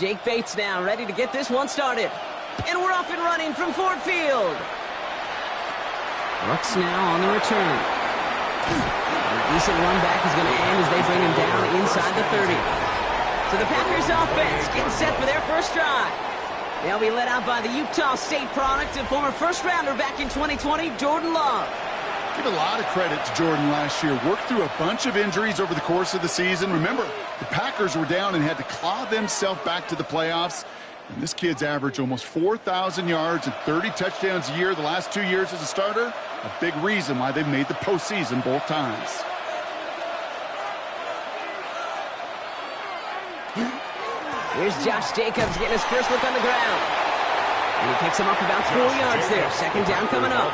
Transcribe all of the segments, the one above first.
Jake Bates now ready to get this one started. And we're off and running from Ford Field. Brooks now on the return. A decent run back is going to end as they bring him down inside the 30. So the Packers offense getting set for their first drive. They'll be led out by the Utah State product and former first-rounder back in 2020, Jordan Love. Give a lot of credit to Jordan last year. Worked through a bunch of injuries over the course of the season. Remember, the Packers were down and had to claw themselves back to the playoffs. And this kid's averaged almost 4,000 yards and 30 touchdowns a year the last 2 years as a starter. A big reason why they've made the postseason both times. Here's Josh Jacobs getting his first look on the ground. And he picks him up about 4 yards there. Second down coming up.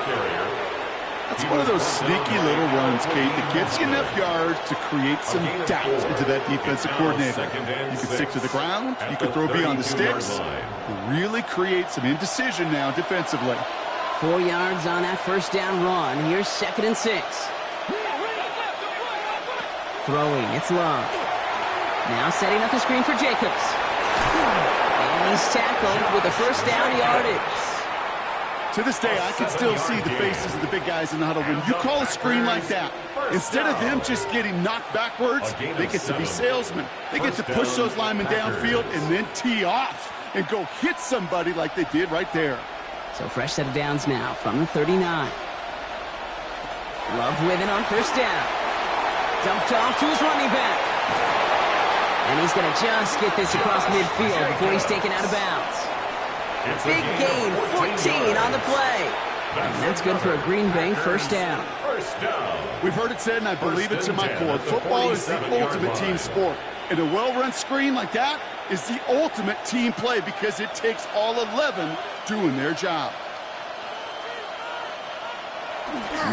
That's one of those sneaky little runs, Kate, that gets you enough yards to create some doubt into that defensive coordinator. You can stick to the ground, you can throw beyond the sticks, you really create some indecision now defensively. 4 yards on that first down run. Here's 2nd and 6. Throwing, it's Love. Now setting up the screen for Jacobs. And he's tackled with a first down yardage. To this day, I can still see the faces of the big guys in the huddle. When you call a screen like that, instead of them just getting knocked backwards, they get to be salesmen. They get to push those linemen downfield and then tee off and go hit somebody like they did right there. So fresh set of downs now from the 39. Love with it on first down. Dumped off to his running back. And he's going to just get this across midfield before he's taken out of bounds. Big gain, 14 on the play. And that's good for a Green Bay first down. We've heard it said, and I believe it to my core, football is the ultimate team sport. And a well-run screen like that is the ultimate team play because it takes all 11 doing their job.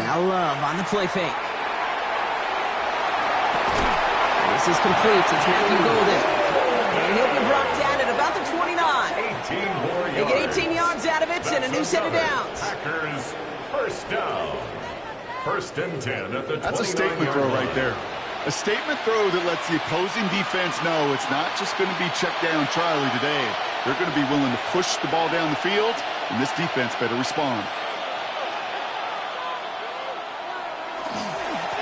Now Love on the play fake. This is complete. It's Matthew Golden. And he'll be brought down at about the 29. They get 18 yards out of it and a new set of downs. Packers first down. 1st and 10 at the 29. That's a statement throw right there. A statement throw that lets the opposing defense know it's not just going to be check down Charlie today. They're going to be willing to push the ball down the field, and this defense better respond.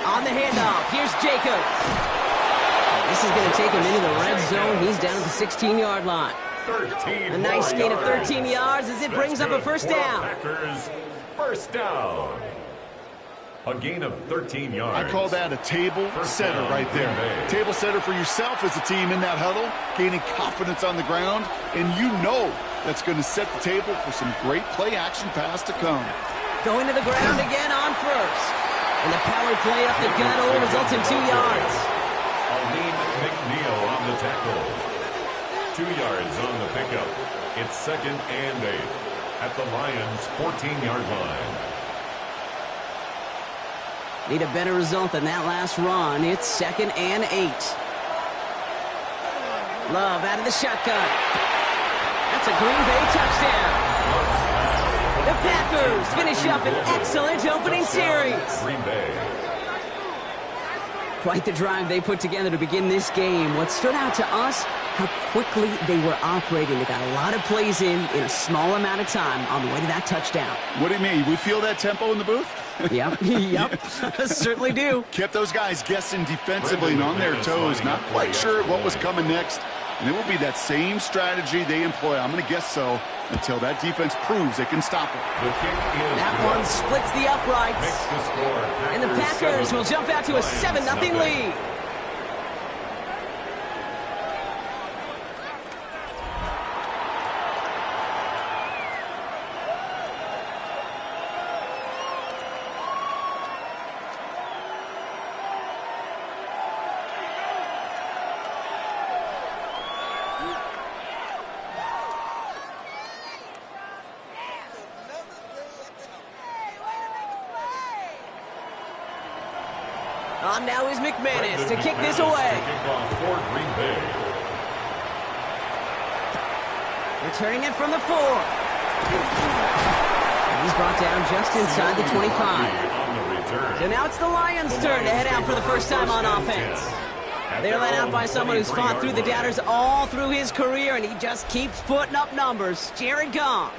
On the handoff, here's Jacobs. This is going to take him into the red zone. He's down at the 16-yard line. A nice gain of 13 yards as it brings up a first down. Packers first down. A gain of 13 yards. I call that a table setter right there. Table setter for yourself as a team in that huddle, gaining confidence on the ground, and you know that's going to set the table for some great play-action pass to come. Going to the ground again on first. And the power play up the gut only results in 2 yards. Alim McNeil on the tackle. 2 yards on the pickup. It's 2nd and 8 at the Lions' 14-yard line. Need a better result than that last run. It's 2nd and 8. Love out of the shotgun. That's a Green Bay touchdown. The Packers finish up an excellent opening series. Green Bay. Quite the drive they put together to begin this game. What stood out to us, how quickly they were operating. They got a lot of plays in a small amount of time on the way to that touchdown. What do you mean? We feel that tempo in the booth? Yep, certainly do. Kept those guys guessing defensively and on their toes, not quite sure what was coming next. And it will be that same strategy they employ, I'm going to guess so, until that defense proves they can stop it. That one splits the uprights. And the Packers will jump out to a 7-0 lead. On now is McManus to kick this away. Returning it from the 4. And he's brought down just inside the 25. So now it's the Lions' turn to head out for the first time on offense. They're let out by someone who's fought through the doubters all through his career, and he just keeps putting up numbers. Jared Goff.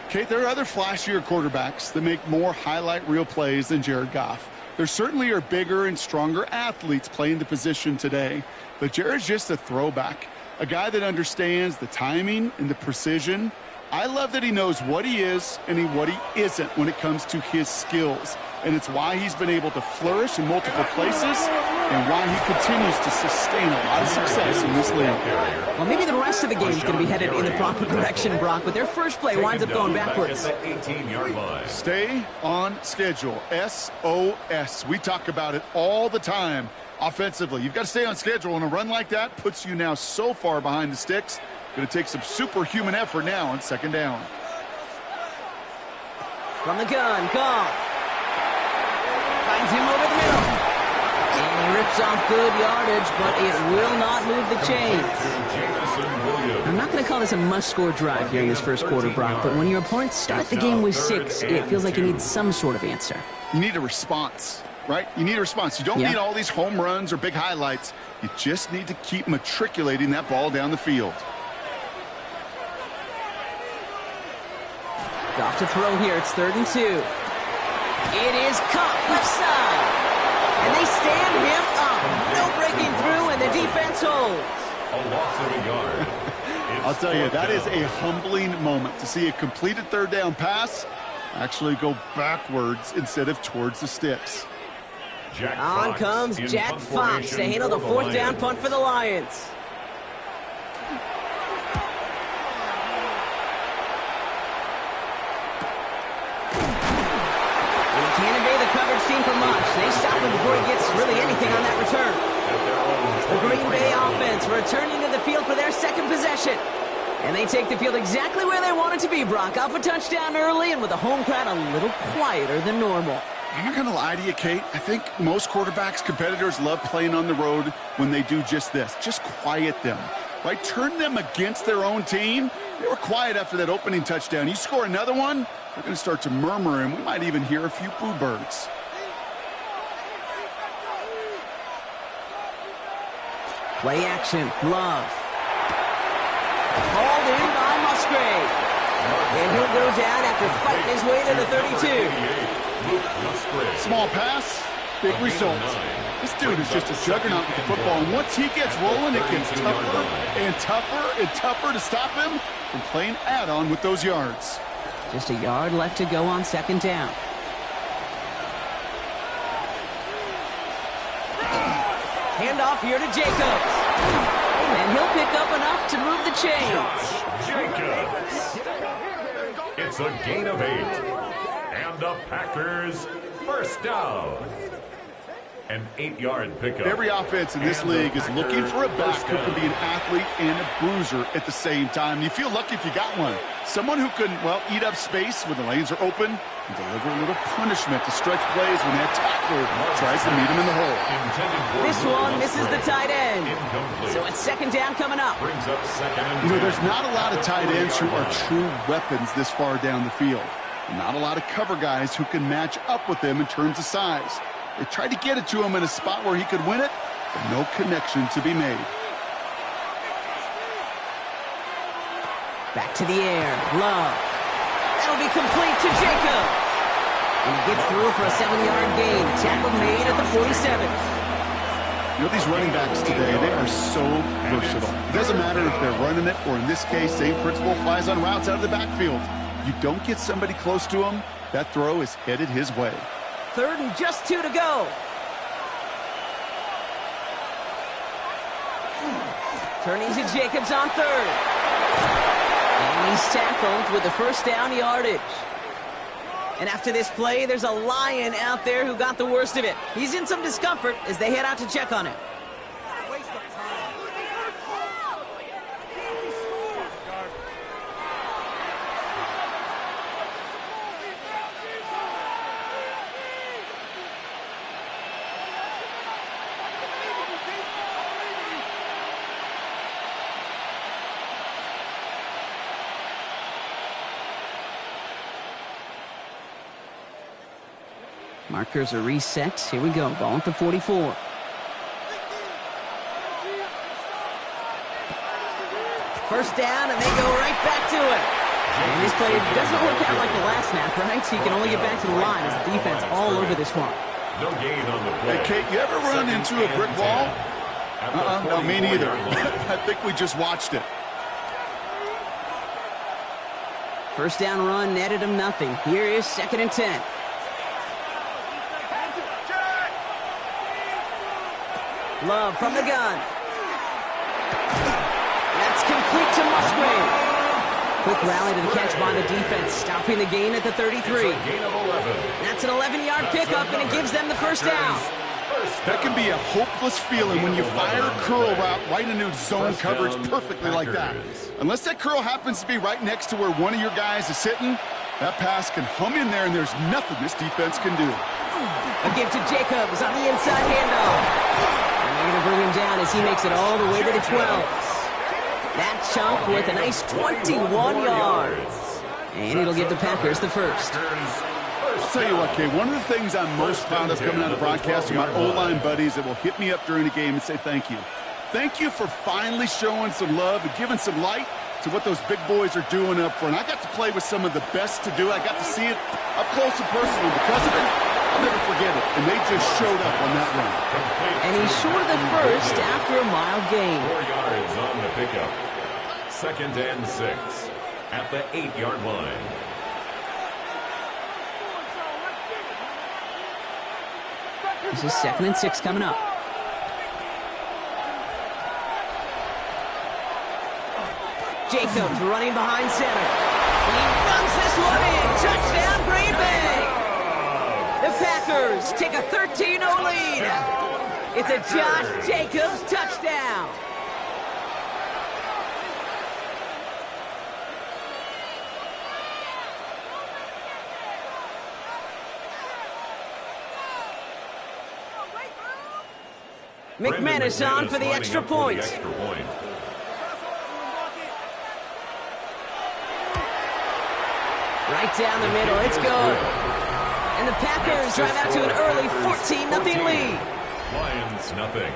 Kate, there are other flashier quarterbacks that make more highlight reel plays than Jared Goff. There certainly are bigger and stronger athletes playing the position today, but Jared's just a throwback, a guy that understands the timing and the precision. I love that he knows what he is and what he isn't when it comes to his skills. And it's why he's been able to flourish in multiple places and why he continues to sustain a lot of success in this league. Well, maybe the rest of the game is going to be headed in the proper direction, Brock, but their first play winds up going backwards. Stay on schedule. SOS. We talk about it all the time offensively. You've got to stay on schedule, and a run like that puts you now so far behind the sticks. Going to take some superhuman effort now on second down. From the gun, Goff. Finds him over the middle. And he rips off good yardage, but it will not move the chains. I'm not going to call this a must-score drive here in this first quarter, Brock, but when your opponents start the game with 6, it feels like you need some sort of answer. You need a response, right? You need a response. You don't need all these home runs or big highlights. You just need to keep matriculating that ball down the field. Goff to throw here. It's 3rd and 2. It is caught left side. And they stand him up. No breaking through, and the defense holds. A loss of a yard. I'll tell you, that is a humbling moment to see a completed third down pass actually go backwards instead of towards the sticks. On comes Jack Fox to handle the 4th down punt for the Lions. Can't evade the coverage team for much. They stop him before he gets really anything on that return. The Green Bay offense returning to the field for their second possession. And they take the field exactly where they want it to be, Brock. Up a touchdown early and with a home crowd a little quieter than normal. I'm not going to lie to you, Kate. I think most quarterbacks, competitors love playing on the road when they do just this. Just quiet them, right? Turn them against their own team. They were quiet after that opening touchdown. You score another one, they're going to start to murmur, and we might even hear a few boo birds. Play action, Love. Hauled in by Musgrave. And he'll go down after fighting his way to the 32. Small pass, big result. This dude is just a juggernaut with the football, and once he gets rolling, it gets tougher and tougher and tougher to stop him from playing add-on with those yards. Just a yard left to go on second down. Handoff here to Jacobs. And he'll pick up enough to move the chains. Jacobs. It's a gain of 8. And the Packers first down. An 8-yard pickup. Every offense in this league is looking for a back who can be an athlete and a bruiser at the same time. You feel lucky if you got one. Someone who can, well, eat up space when the lanes are open and deliver a little punishment to stretch plays when that tackler tries to meet him in the hole. This one misses the tight end. So it's second down coming up. Brings up second and 10. There's not a lot of tight ends who are true weapons this far down the field. Not a lot of cover guys who can match up with them in terms of size. They tried to get it to him in a spot where he could win it, but no connection to be made. Back to the air. Love. That'll be complete to Jacob. And he gets through for a 7-yard gain. Tackle made at the 47. You know, these running backs today, they are so versatile. It doesn't matter if they're running it, or in this case, same principle applies on routes out of the backfield. You don't get somebody close to him, that throw is headed his way. 3rd and just 2 to go. Turning to Jacobs on 3rd. And he's tackled with the first down yardage. And after this play, there's a Lion out there who got the worst of it. He's in some discomfort as they head out to check on him. Markers are reset. Here we go. Ball at the 44. First down, and they go right back to it. And this play doesn't work out like the last snap, right? So you can only get back to the line as the defense all over this one. No gain on the play. Hey, Kate, you ever run into a brick wall? No, me neither. I think we just watched it. First down run netted him nothing. Here is 2nd and 10. Love from the gun. That's complete to Musgrave. Quick rally to the catch by the defense, stopping the gain at the 33. Gain of 11. That's an 11-yard pickup, and it gives them the first down. That can be a hopeless feeling when you fire a curl route right into zone coverage perfectly like that. Unless that curl happens to be right next to where one of your guys is sitting, that pass can hum in there, and there's nothing this defense can do. A give to Jacobs on the inside handoff. And they're going to bring him down as he makes it all the way to the 12. That chunk with a nice 21 yards. And it'll give the Packers the first. I'll tell you what, Kay, one of the things I'm most proud of coming out of broadcasting, my O-line buddies that will hit me up during the game and say thank you. Thank you for finally showing some love and giving some light to what those big boys are doing up front. I got to play with some of the best to do it. I got to see it up close and personal. Because of it, I'll never forget it. And they just showed up on that run. And he's short of the first after a mild gain. 4 yards on the pickup. 2nd and 6 at the 8-yard line. This is 2nd and 6 coming up. Jacobs running behind center. He runs this one in. Touchdown, Green Bay. The Packers take a 13-0 lead. It's a Josh Jacobs touchdown. McManus on for the extra point. Right down the middle, it's good. And the Packers drive out to an early 14-0 lead. Lions nothing.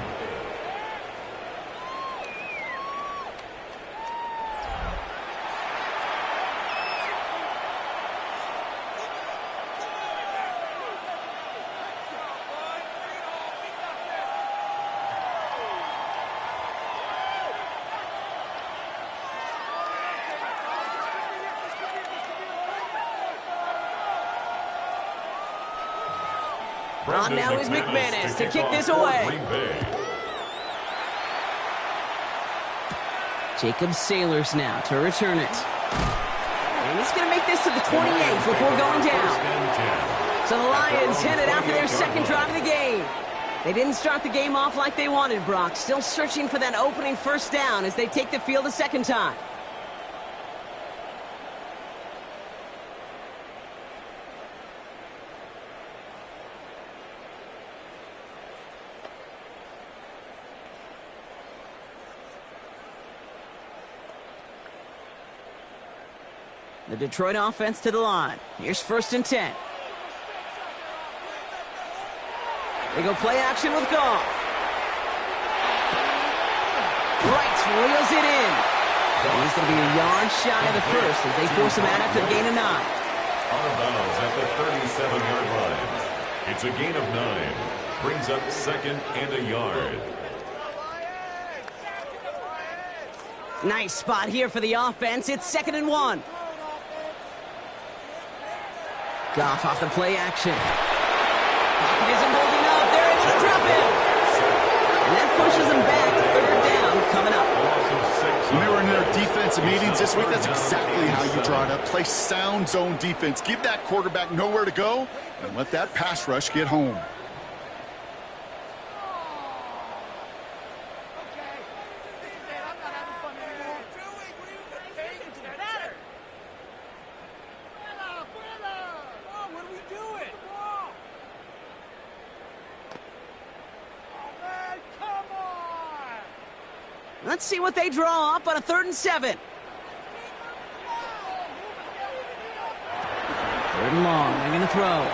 On now is McManus to kick this away. Jacob Sailors now to return it. And he's going to make this to the 28 before going down. So the Lions headed out for their second drive of the game. They didn't start the game off like they wanted, Brock. Still searching for that opening first down as they take the field a second time. The Detroit offense to the line. Here's 1st and 10. They go play action with Goff. Wright reels it in. And he's going to be a yard shy of the first as they force him out after the gain of 9. Out of bounds at the 37-yard line. It's a gain of 9. Brings up 2nd and a yard. Nice spot here for the offense. It's 2nd and 1. Goff off the play action. Pocket isn't holding up. They're able to drop him. And that pushes them back. 3rd down coming up. When they were in their defensive meetings this week, that's exactly how you draw it up. Play sound zone defense. Give that quarterback nowhere to go and let that pass rush get home. Let's see what they draw up on a 3rd and 7. 3rd and long. They're going to throw.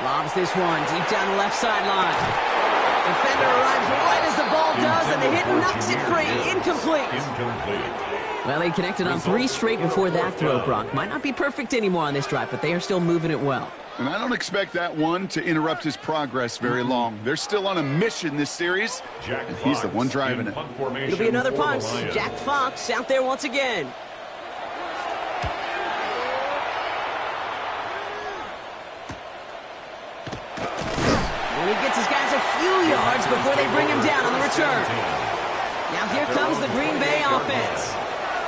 Lobs this one deep down the left sideline. Defender arrives right as the ball does, and the hit knocks it free. Incomplete. Well, they connected on 3 straight before that throw, Brock. Might not be perfect anymore on this drive, but they are still moving it well. And I don't expect that one to interrupt his progress very long. They're still on a mission this series, and he's the one driving it. It'll be another punt. Jack Fox out there once again. And he gets his guys a few yards before they bring him down on the return. Now here comes the Green Bay offense.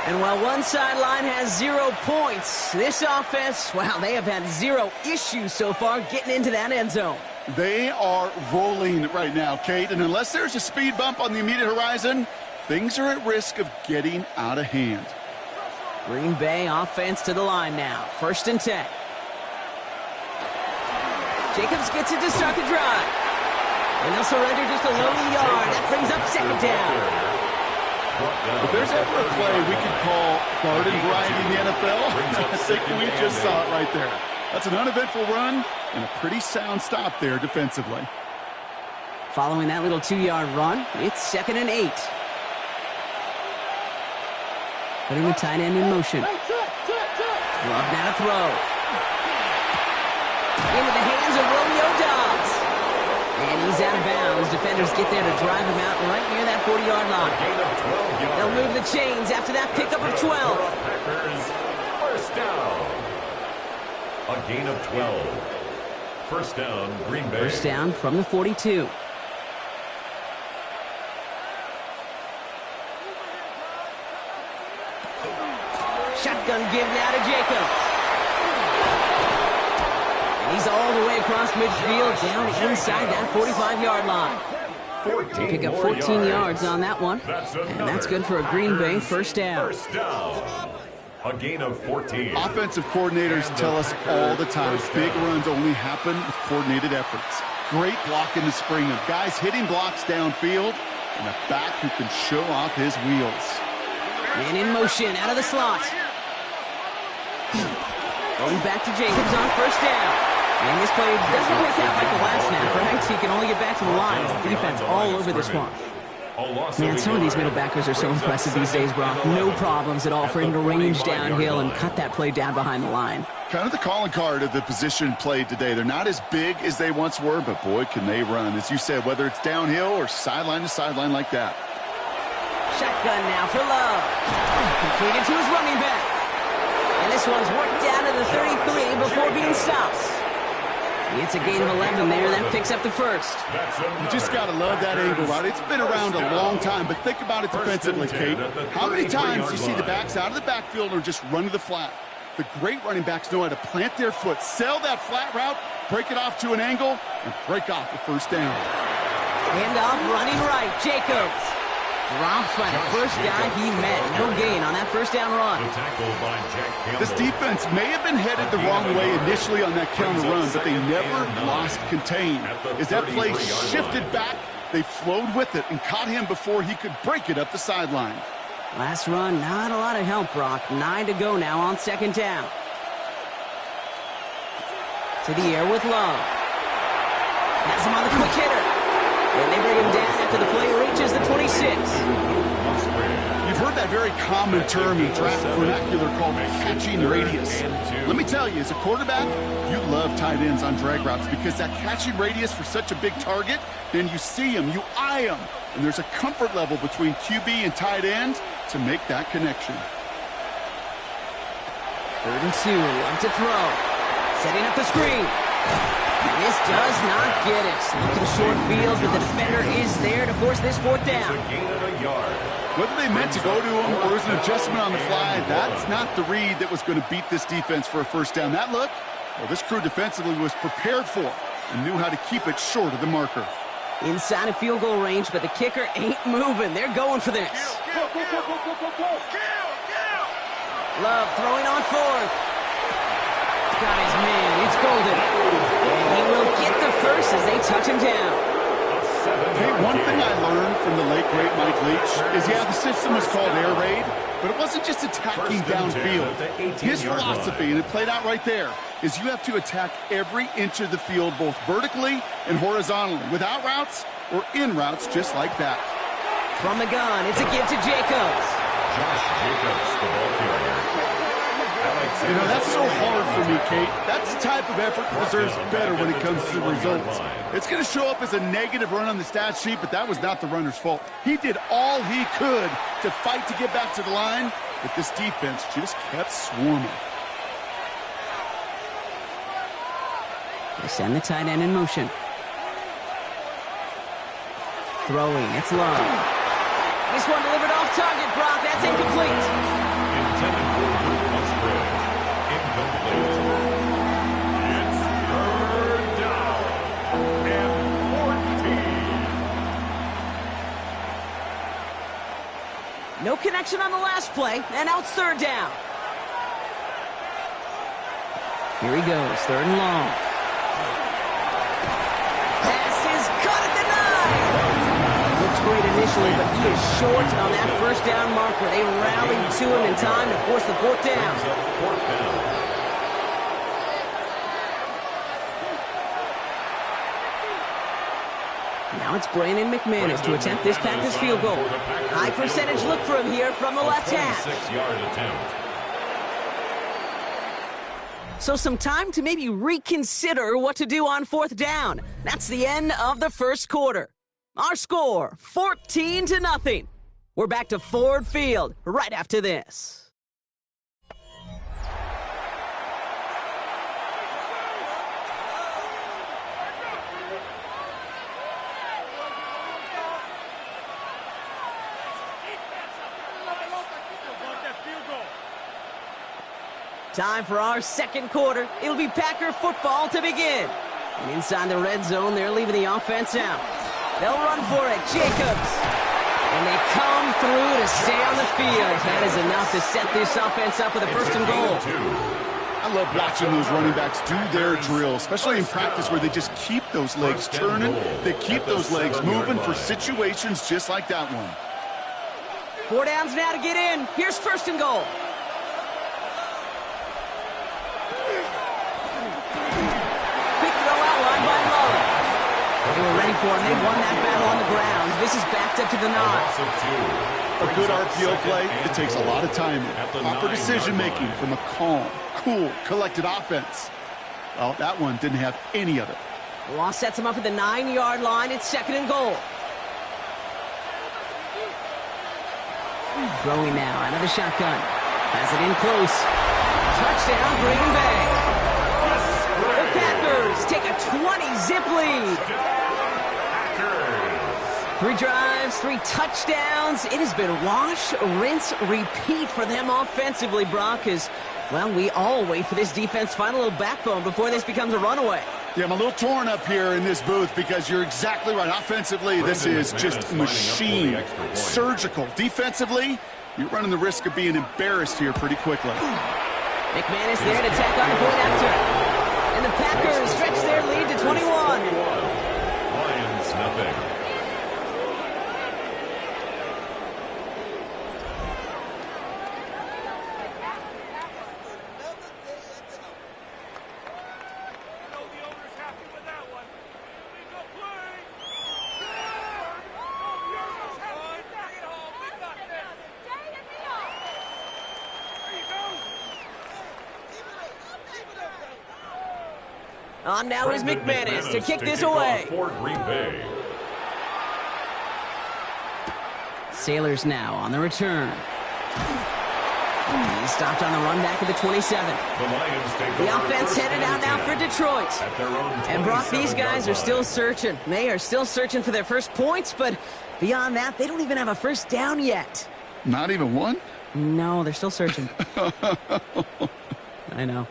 And while one sideline has 0 points, this offense, wow, they have had 0 issues so far getting into that end zone. They are rolling right now, Kate, and unless there's a speed bump on the immediate horizon, things are at risk of getting out of hand. Green Bay offense to the line now. 1st and 10. Jacobs gets it to start the drive. And they'll surrender just a lone yard. That brings up 2nd down. If there's ever a play we could call garden variety in the NFL, I think we just saw it right there. That's an uneventful run and a pretty sound stop there defensively. Following that little 2-yard run, it's 2nd and 8. Putting the tight end in motion. Love now to throw. Into the hands of Romeo Doubs. And he's out of bounds. Defenders get there to drive him out right near that 40-yard line. They'll move the chains after that pickup of 12. Packers, 1st down. A gain of 12. 1st down, Green Bay. 1st down from the 42. Shotgun give now to Jacobs. And he's all the way across midfield, down inside that 45-yard line. They pick up 14 yards on that one, and that's good for a Green Bay 1st down. 1st down. A gain of 14. Offensive coordinators tell us all the time, big runs only happen with coordinated efforts. Great block in the spring of guys hitting blocks downfield, and a back who can show off his wheels. Man in motion, out of the slot. Going back to Jacobs on 1st down. And this play doesn't work out like the last snap, right? So he can only get back to the line. The defense all over this one. Man, some of these middle backers are so impressive these days, Brock. No problems at all for him to range downhill and cut that play down behind the line. Kind of the calling card of the position played today. They're not as big as they once were, but boy, can they run. As you said, whether it's downhill or sideline to sideline like that. Shotgun now for Love. Completed to his running back. And this one's worked down to the 33 before being stopped. It's a gain of 11 there. That picks up the 1st. You just got to love that angle route. It's been around a long time, but think about it defensively, Kate. How many times do you see the backs out of the backfield or just run to the flat? The great running backs know how to plant their foot, sell that flat route, break it off to an angle, and break off the 1st down. Handoff running right. Jacobs. Drops by the 1st guy he met. No gain on that 1st down run. This defense may have been headed the wrong way initially on that counter run, but they never lost contain. As that play shifted back, they flowed with it and caught him before he could break it up the sideline. Last run, not a lot of help, Brock. 9 to go now on 2nd down. To the air with Love. Has him on the quick hitter. And they bring him down after the play reaches the 26. You've heard that very common term in draft vernacular called catching radius. Let me tell you, as a quarterback, you love tight ends on drag routes because that catching radius for such a big target, then you see him, you eye him, and there's a comfort level between QB and tight end to make that connection. 3rd and 2, Love to throw. Setting up the screen. And this does not get it. Looking short field, but the defender is there to force this 4th down. Whether they meant to go to him or it was an adjustment on the fly, that's not the read that was going to beat this defense for a 1st down. That look, well, this crew defensively was prepared for and knew how to keep it short of the marker. Inside of field goal range, but the kicker ain't moving. They're going for this. Love throwing on 4th. Got his man. It's Golden. And he will get the 1st as they touch him down. Hey, one thing I learned from the late, great Mike Leach is, yeah, the system was called air raid, but it wasn't just attacking downfield. His philosophy, and it played out right there, is you have to attack every inch of the field, both vertically and horizontally. Without routes, or in routes just like that. From the gun, it's a give to Jacobs. Josh Jacobs, the ball carrier. You know, that's so hard for me, Kate. That's the type of effort that deserves better when it comes to the results. It's going to show up as a negative run on the stat sheet, but that was not the runner's fault. He did all he could to fight to get back to the line, but this defense just kept swarming. They send the tight end in motion. Throwing, it's low. This one delivered off target, Brock. That's incomplete. Intended for Luke Musgrave. Incomplete. It's third down and 14. No connection on the last play, and now it's third down. Here he goes, third and long. Pass is caught at the 9. Looks great initially, but he is short on that first down marker. They rallied to him in time to force the fourth down. Fourth down. Now it's Brandon McManus to attempt this Packers field goal. High percentage look for him here from the left half. 26-yard attempt. So some time to maybe reconsider what to do on fourth down. That's the end of the first quarter. Our score, 14-0. We're back to Ford Field right after this. Time for our second quarter. It'll be Packer football to begin. And inside the red zone, they're leaving the offense out. They'll run for it. Jacobs. And they come through to stay on the field. That is enough to set this offense up with a first and goal. I love watching those running backs do their drill, especially in practice where they just keep those legs turning. They keep those legs moving for situations just like that one. 4 downs now to get in. Here's first and goal. They were ready for him. They won that battle on the ground. This is backed up to the 9. A good RPO play, it takes a lot of timing. Proper decision-making from a calm, cool, collected offense. Well, that one didn't have any of it. Law sets him up at the 9-yard line. It's second and goal. Throwing now out of the shotgun. Has it in close. Touchdown, Green Bay. The Packers take a 20-zip lead. 3 drives, 3 touchdowns. It has been wash, rinse, repeat for them offensively, Brock, as, well, we all wait for this defense to find a little backbone before this becomes a runaway. Yeah, I'm a little torn up here in this booth because you're exactly right. Offensively, this is just machine, surgical. Defensively, you're running the risk of being embarrassed here pretty quickly. McManus there to tack on the point after. And the Packers stretch their lead to 21. Lions, nothing. On now is McManus to kick this away. For Green Bay. Sailors now on the return. He stopped on the run back at the 27. The Lions take the offense headed out now for Detroit. And Brock, these guys are still searching. They are still searching for their first points, but beyond that, they don't even have a first down yet. Not even one? No, they're still searching. I know.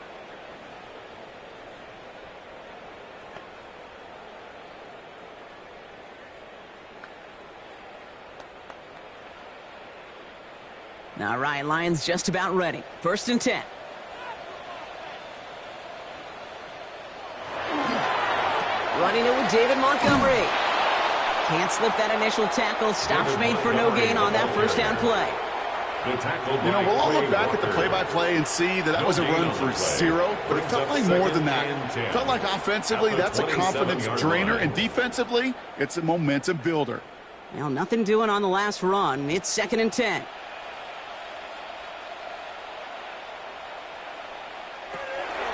All right, Lions just about ready. First and 10. Running it with David Montgomery. Can't slip that initial tackle. Stops made for no gain on that first down play. The tackle You know, by we'll all look Quay back at the Walker. play-by-play and see that was a No gain run on for the play. 0, but it Brings felt up like more second than that. and 10. Felt like offensively, At the that's a confidence 27-yard drainer, line. and defensively, it's a momentum builder. Well, nothing doing on the last run. It's 2nd and 10.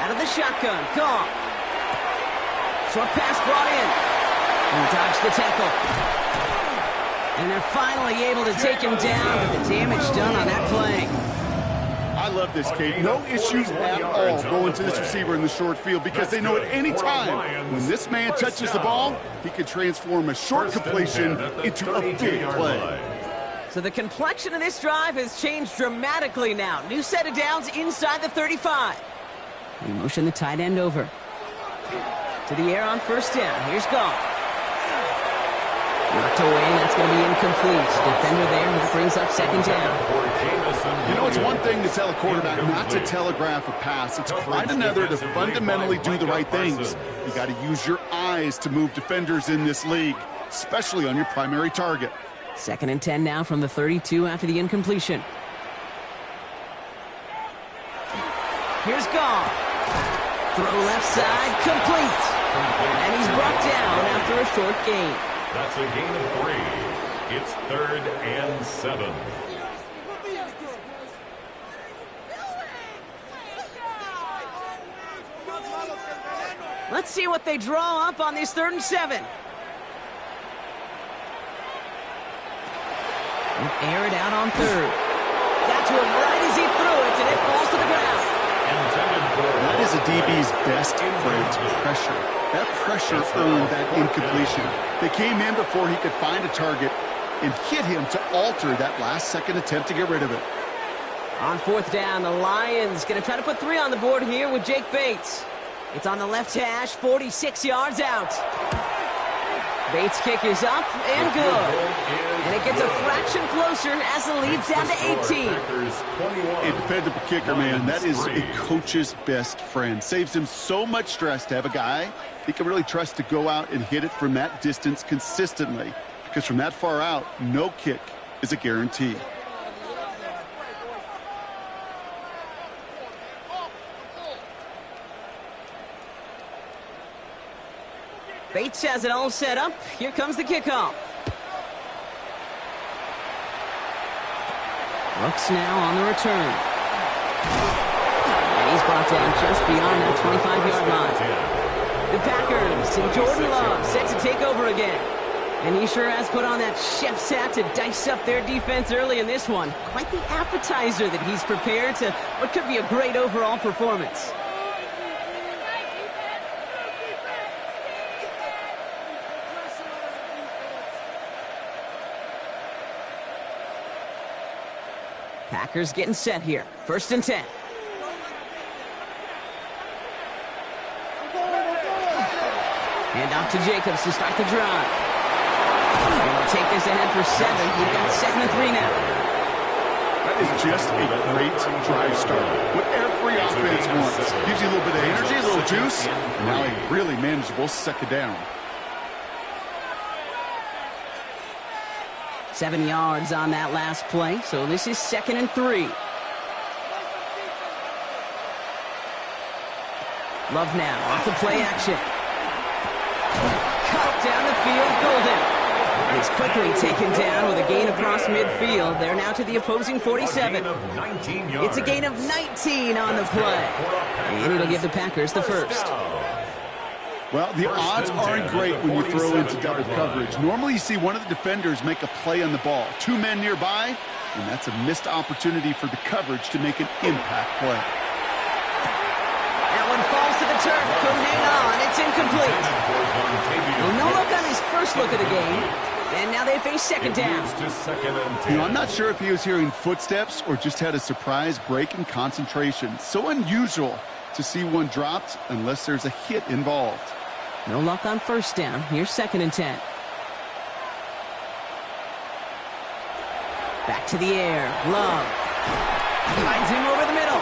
Out of the shotgun, Goff. Short pass brought in. And he dodged the tackle. And they're finally able to take him down, but the damage done on that play. I love this, Kate. No issues at all going to this receiver in the short field because they know at any time when this man touches the ball, he can transform a short completion into a big play. So the complexion of this drive has changed dramatically now. New set of downs inside the 35. We motion the tight end over. To the air on 1st down. Here's Goff. Knocked away, that's going to be incomplete. Defender there, that brings up 2nd down. You know, it's one thing to tell a quarterback not to telegraph a pass. It's quite another to fundamentally do the right things. You got to use your eyes to move defenders in this league, especially on your primary target. 2nd and 10 now from the 32 after the incompletion. Here's Goff. Throw left side, complete. And he's brought down after a short gain. That's a gain of 3. It's 3rd and 7. Let's see what they draw up on this 3rd and 7. Air it out on 3rd. Got to him right as he threw it, and it falls to the ground. That is a DB's best friend, pressure. That pressure earned that incompletion. They came in before he could find a target and hit him to alter that last-second attempt to get rid of it. On 4th down, the Lions going to try to put 3 on the board here with Jake Bates. It's on the left hash, 46 yards out. Bates' kick is up and good. And it gets a fraction closer as the lead's down to 18. A dependable kicker, man. That is a coach's best friend. Saves him so much stress to have a guy he can really trust to go out and hit it from that distance consistently. Because from that far out, no kick is a guarantee. Bates has it all set up. Here comes the kickoff. Brooks now on the return. And he's brought down just beyond that 25-yard line. The Packers and Jordan Love set to take over again. And he sure has put on that chef's hat to dice up their defense early in this one. Quite the appetizer that he's prepared to what could be a great overall performance. Packers getting set here. 1st and 10. Hand off to Jacobs to start the drive. And they'll take this ahead for 7. We've got 2nd and 3 now. That is just a great drive start. What every offense wants. Gives you a little bit of energy, a little juice. And now a really manageable 2nd down. 7 yards on that last play, so this is 2nd and 3. Love now off the play action. Cut down the field, Golden. And he's quickly taken down with a gain across midfield. They're now to the opposing 47. It's a gain of 19 on the play. And it'll give the Packers the first. Well, the odds aren't great when you throw into double coverage. Normally you see one of the defenders make a play on the ball. 2 men nearby, and that's a missed opportunity for the coverage to make an impact play. That one falls to the turf. Couldn't hang on. It's incomplete. Well, no look on his first look of the game. And now they face 2nd down. You know, I'm not sure if he was hearing footsteps or just had a surprise break in concentration. So unusual to see one dropped unless there's a hit involved. No luck on 1st down. Here's 2nd and 10. Back to the air. Love. Finds him over the middle.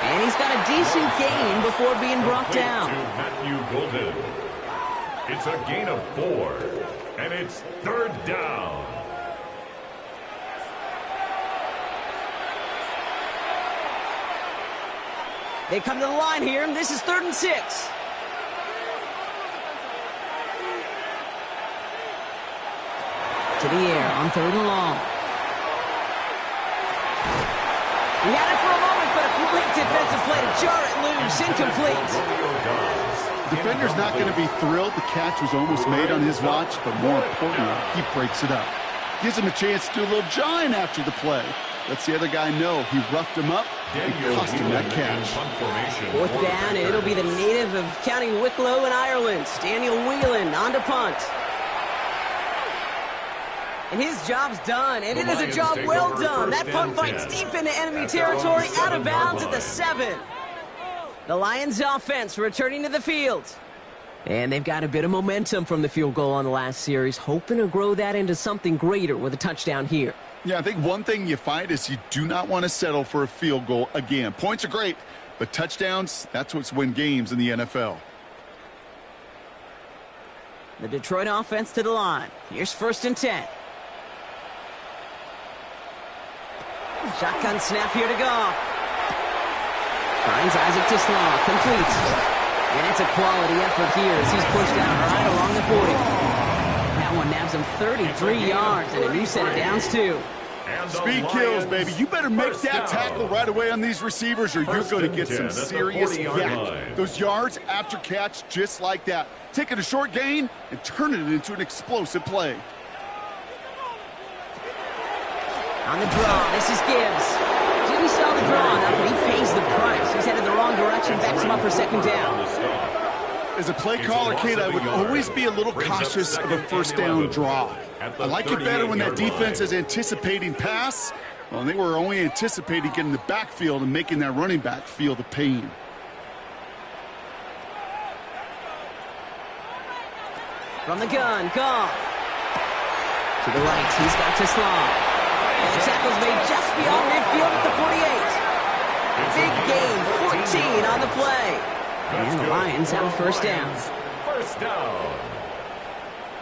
And he's got a decent gain before being brought down. To Matthew Golden. It's a gain of 4. And it's 3rd down. They come to the line here, and this is 3rd and 6. To the air on 3rd and long. He had it for a moment, but a great defensive play to jar it loose. Incomplete. Defender's not going to be thrilled. The catch was almost made on his watch, but more importantly, he breaks it up. Gives him a chance to do a little jawing after the play. Lets the other guy know he roughed him up and cost him that catch. 4th down, and it'll be the native of County Wicklow in Ireland, Daniel Whelan, on to punt. And his job's done, and it is a job well done. That punt finds deep into enemy territory, out of bounds at the 7. The Lions offense returning to the field. And they've got a bit of momentum from the field goal on the last series, hoping to grow that into something greater with a touchdown here. Yeah, I think one thing you find is you do not want to settle for a field goal again. Points are great, but touchdowns, that's what's win games in the NFL. The Detroit offense to the line. Here's 1st and 10. Shotgun snap here to Goff. Finds Isaac Tisslaw, complete. And it's a quality effort here as he's pushed out right along the 40. That one nabs him 33 yards and a new set of downs, too. Speed kills, baby. You better make that tackle right away on these receivers or you're going to get some serious yak. Those yards after catch just like that. Taking a short gain and turning it into an explosive play. On the draw, this is Gibbs. Didn't sell the draw enough, but he pays the price. He's headed the wrong direction, backs him up for 2nd down. As a play caller, Kate, I would always be a little cautious of a 1st down draw. I like it better when that defense is anticipating pass. Well, they were only anticipating getting the backfield and making that running back feel the pain. From the gun, Goff. To the right, he's got Tisslaw. And the tackle's made just beyond midfield at the 48. Big gain, 14 on the play. And the Lions have a 1st down. 1st down.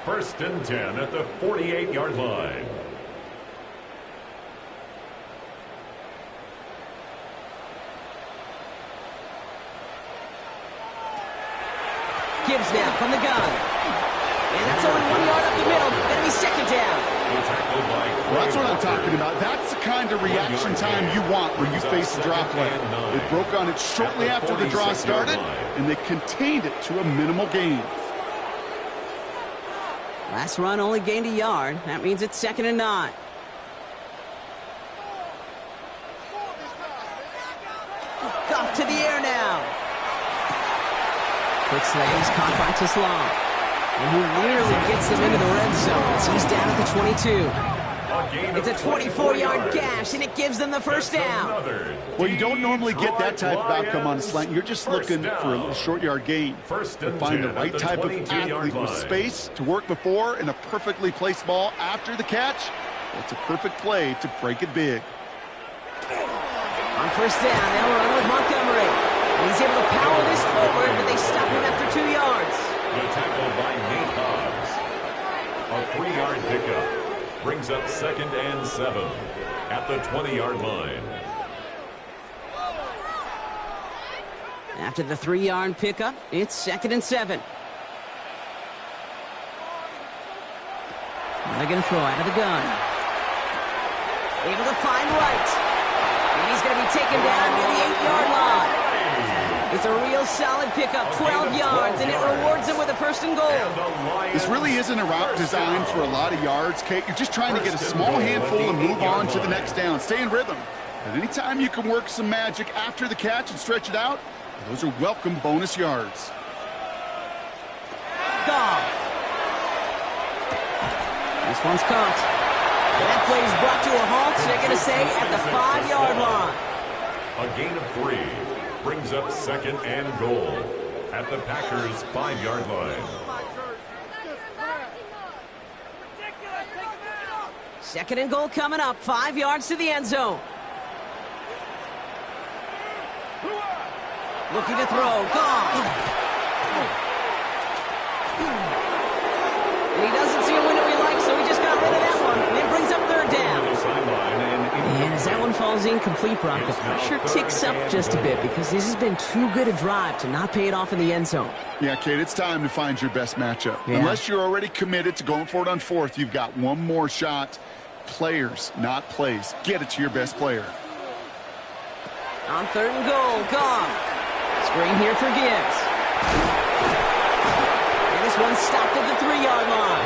1st and 10 at the 48-yard line. Gibbs now from the gun. And that's only 1 yard up the middle. Gonna be 2nd down. Well, that's what I'm talking about. That's the kind of reaction time you want when you face a draw play. They broke on it shortly after the draw started, and they contained it to a minimal gain. Last run only gained a yard. That means it's 2nd and 9. Goff to the air now. Quick slays caught by Tisslaw. And he nearly gets them into the red zone as he's down at the 22. It's a 24-yard gash, and it gives them the 1st down. Well, you don't normally get that type of outcome on a slant. You're just looking for a little short yard gain. To find the right type of athlete with space to work before and a perfectly placed ball after the catch. It's a perfect play to break it big. On 1st down, they'll run with Montgomery. And he's able to power this forward, but they stop him after 2 yards. The tackle by Nate Hobbs. A 3-yard pickup brings up 2nd and 7 at the 20-yard line. After the 3-yard pickup, it's 2nd and 7. Now they're going to throw out of the gun. Able to find White. And he's going to be taken down near the 8-yard line. It's a real solid pickup, 12 yards, and it rewards him with a 1st and goal. This really isn't a route designed for a lot of yards, Kate. You're just trying to get a small handful and move on to the next down. Stay in rhythm. And anytime you can work some magic after the catch and stretch it out, those are welcome bonus yards. Goff. This one's caught. And that play is brought to a halt, so they're going to say at the 5-yard line. A gain of 3 brings up 2nd and goal at the Packers' 5-yard line. 2nd and goal coming up, 5 yards to the end zone. Looking to throw, Goff. And he doesn't see a window he likes, so he just got rid of that one. And it brings up 3rd down. And as that one falls falls incomplete, Brock. The pressure ticks up just a bit because this has been too good a drive to not pay it off in the end zone. Yeah, Kate, it's time to find your best matchup. Yeah. Unless you're already committed to going for it on fourth, you've got one more shot. Players, not plays. Get it to your best player. On 3rd and goal, Goff. Screen here for Gibbs. And this one's stopped at the 3-yard line.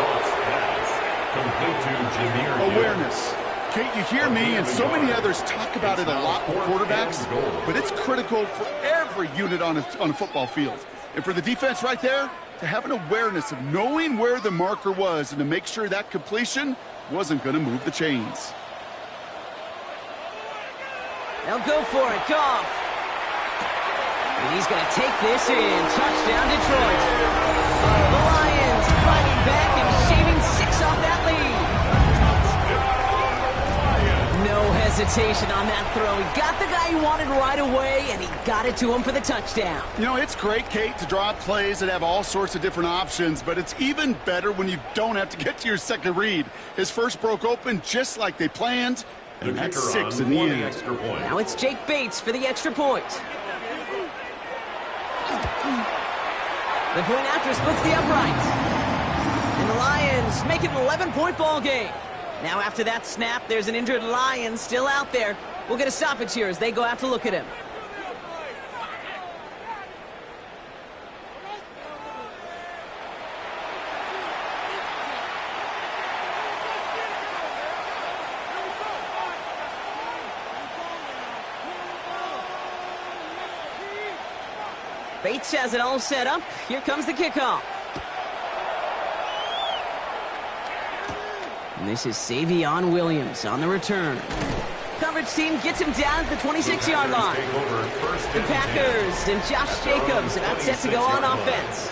Complete to Jahmyr Gibbs. Awareness. Kate, you hear me and so many others talk about it a lot with quarterbacks, but it's critical for every unit on a football field. And for the defense right there, to have an awareness of knowing where the marker was and to make sure that completion wasn't going to move the chains. They'll go for it, Goff. And he's going to take this in. Touchdown, Detroit. The Lions fighting back and shaving 6 off that lead. No hesitation on that throw. He got the guy he wanted right away, and he got it to him for the touchdown. You know, it's great, Kate, to draw up plays that have all sorts of different options, but it's even better when you don't have to get to your second read. His first broke open just like they planned, and that's 6 in the end. Extra point. Now it's Jake Bates for the extra point. The point after splits the upright. And the Lions make it an 11-point ball game. Now after that snap, there's an injured Lion still out there. We'll get a stoppage here as they go out to look at him. Bates has it all set up. Here comes the kickoff. And this is Savion Williams on the return. Coverage team gets him down at the 26-yard line. The Packers and Josh Jacobs about set to go on offense.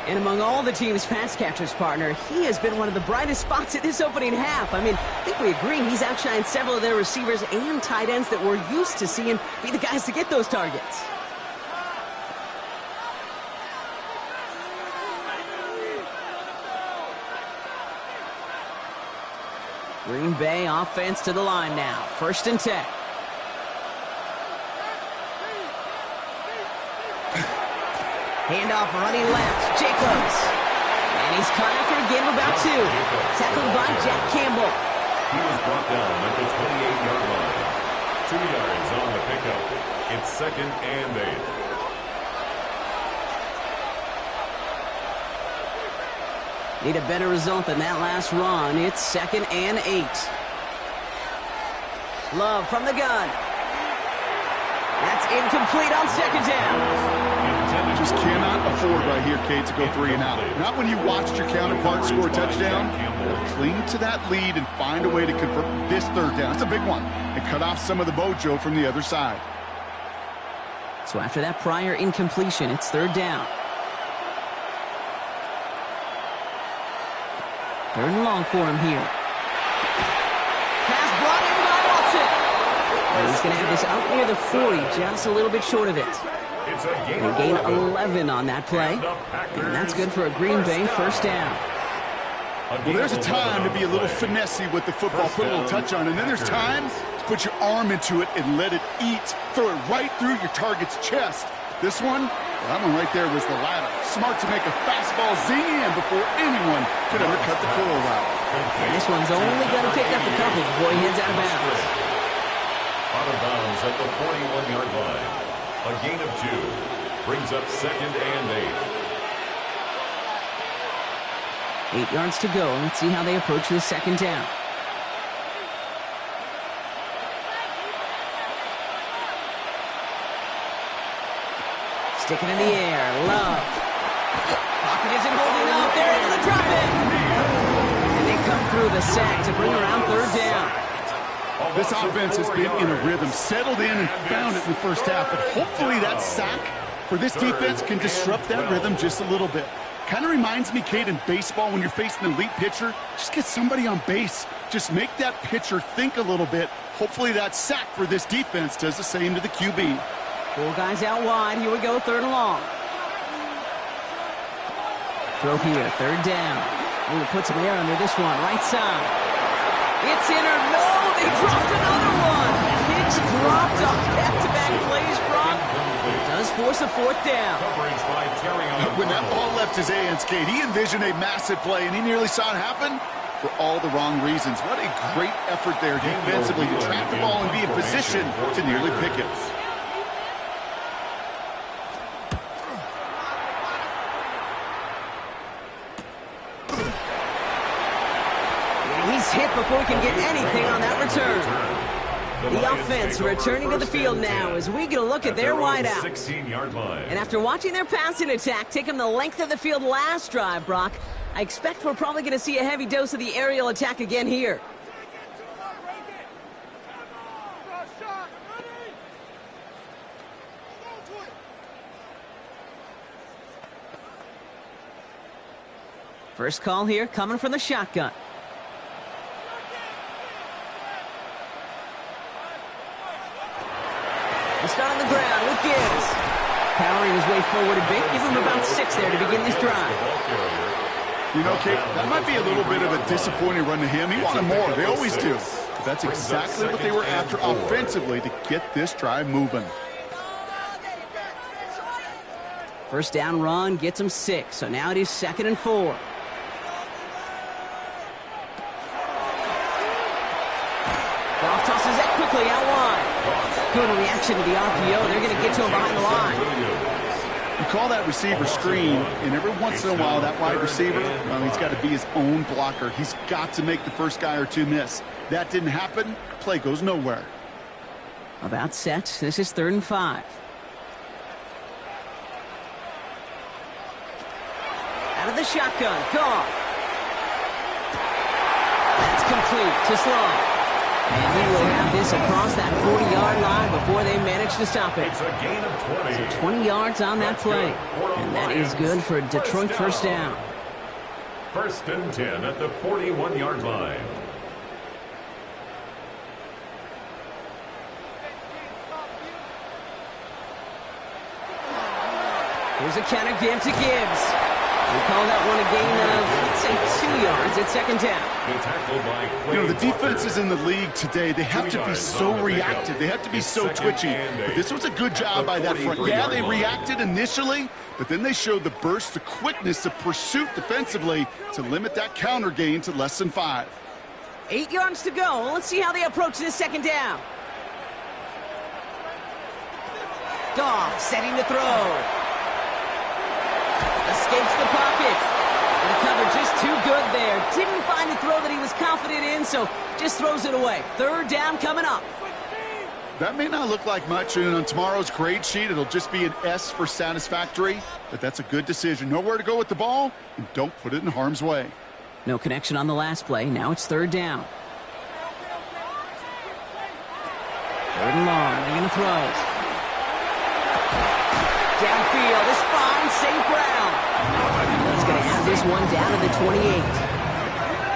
And among all the team's pass catchers, partner, he has been one of the brightest spots in this opening half. I mean, I think we agree he's outshined several of their receivers and tight ends that we're used to seeing be the guys to get those targets. Green Bay offense to the line now. 1st and 10. Handoff running left. Jacobs. And he's caught after a gain of about 2. Tackled by Jack Campbell. He was brought down at the 28-yard line. 2 yards on the pickup. It's 2nd and 8. Need a better result than that last run. It's 2nd and 8. Love from the gun. That's incomplete on 2nd down. Just cannot afford right here, Kate, to go 3 and out. Not when you watched your counterpart score a touchdown. Cling to that lead and find a way to convert this 3rd down. It's a big one. And cut off some of the mojo from the other side. So after that prior incompletion, it's 3rd down. 3rd and long for him here. Pass brought in by Watson. And he's going to have this out near the 40, just a little bit short of it. They gain 11 on that play. And that's good for a Green Bay 1st down. Well, there's a time to be a little finessey with the football, put a little touch on, and then there's time to put your arm into it and let it eat. Throw it right through your target's chest. This one, that one right there was the latter. Smart to make a fastball zing in before anyone could ever cut the curl route. And this one's only going to pick up a couple before he heads out of bounds. Out of bounds at the 41-yard line. A gain of 2. Brings up 2nd and 8. 8 yards to go. Let's see how they approach this 2nd down. Sticking in the air. Love. Pocket isn't holding up. They're into the drop in. And they come through the sack to bring around 3rd down. This offense has been in a rhythm, settled in and found it in the first half, but hopefully that sack for this defense can disrupt that rhythm just a little bit. Kind of reminds me, Kate, in baseball when you're facing an elite pitcher, just get somebody on base. Just make that pitcher think a little bit. Hopefully that sack for this defense does the same to the QB. 4 guys out wide. Here we go, 3rd and long. Throw here, 3rd down. Ooh, put some air under this one, right side. It's in or no, they dropped another one. Big dropped off back-to-back plays, Brock. Does force a fourth down. Coverage by Terry on When that ball left his hands, Kate, he envisioned a massive play, and he nearly saw it happen for all the wrong reasons. What a great effort there defensively to track the ball and be in position to nearly pick it. He's hit before he can get anything on that return. The offense returning to the field now as we get a look at their wideout. 16-yard line. And after watching their passing attack take them the length of the field last drive, Brock, I expect we're probably going to see a heavy dose of the aerial attack again here. First call here coming from the shotgun. He'll start on the ground with Gibbs. Powering his way forward a bit. Give him about 6 there to begin this drive. You know, Kate, that might be a little bit of a disappointing run to him. He wanted more. They always do. But that's exactly what they were after offensively to get this drive moving. First down run gets him 6. So now it is 2nd and 4. Goff tosses that quickly out wide. Good reaction to the RPO. They're going to get to him behind the line. You call that receiver screen, and every once in a while, that wide receiver, well, he's got to be his own blocker. He's got to make the first guy or two miss. That didn't happen. Play goes nowhere. About set. This is 3rd and 5. Out of the shotgun. Goff. That's complete to Sloan. And he will have this across that 40-yard line before they manage to stop it. It's a gain of 20. So 20 yards on that play. And that is good for Detroit first down. 1st and 10 at the 41-yard line. Here's a counter give to Gibbs. We call that one a gain of, let's say, 2 yards at 2nd down. You know, the defenses in the league today, they have to be so reactive. They have to be so twitchy. But this was a good job by that front. Yeah, they reacted initially, but then they showed the burst, the quickness, the pursuit defensively to limit that counter gain to less than 5. 8 yards to go. Let's see how they approach this 2nd down. Goff setting to throw. Escapes the pocket. And the cover just too good there. Didn't find a throw that he was confident in, so just throws it away. 3rd down coming up. That may not look like much, and on tomorrow's grade sheet, it'll just be an S for satisfactory, but that's a good decision. Nowhere to go with the ball, and don't put it in harm's way. No connection on the last play. Now it's 3rd down. 3rd and long. They're going to throw. Downfield is fine. St. Brown. He's going to have this one down to the 28.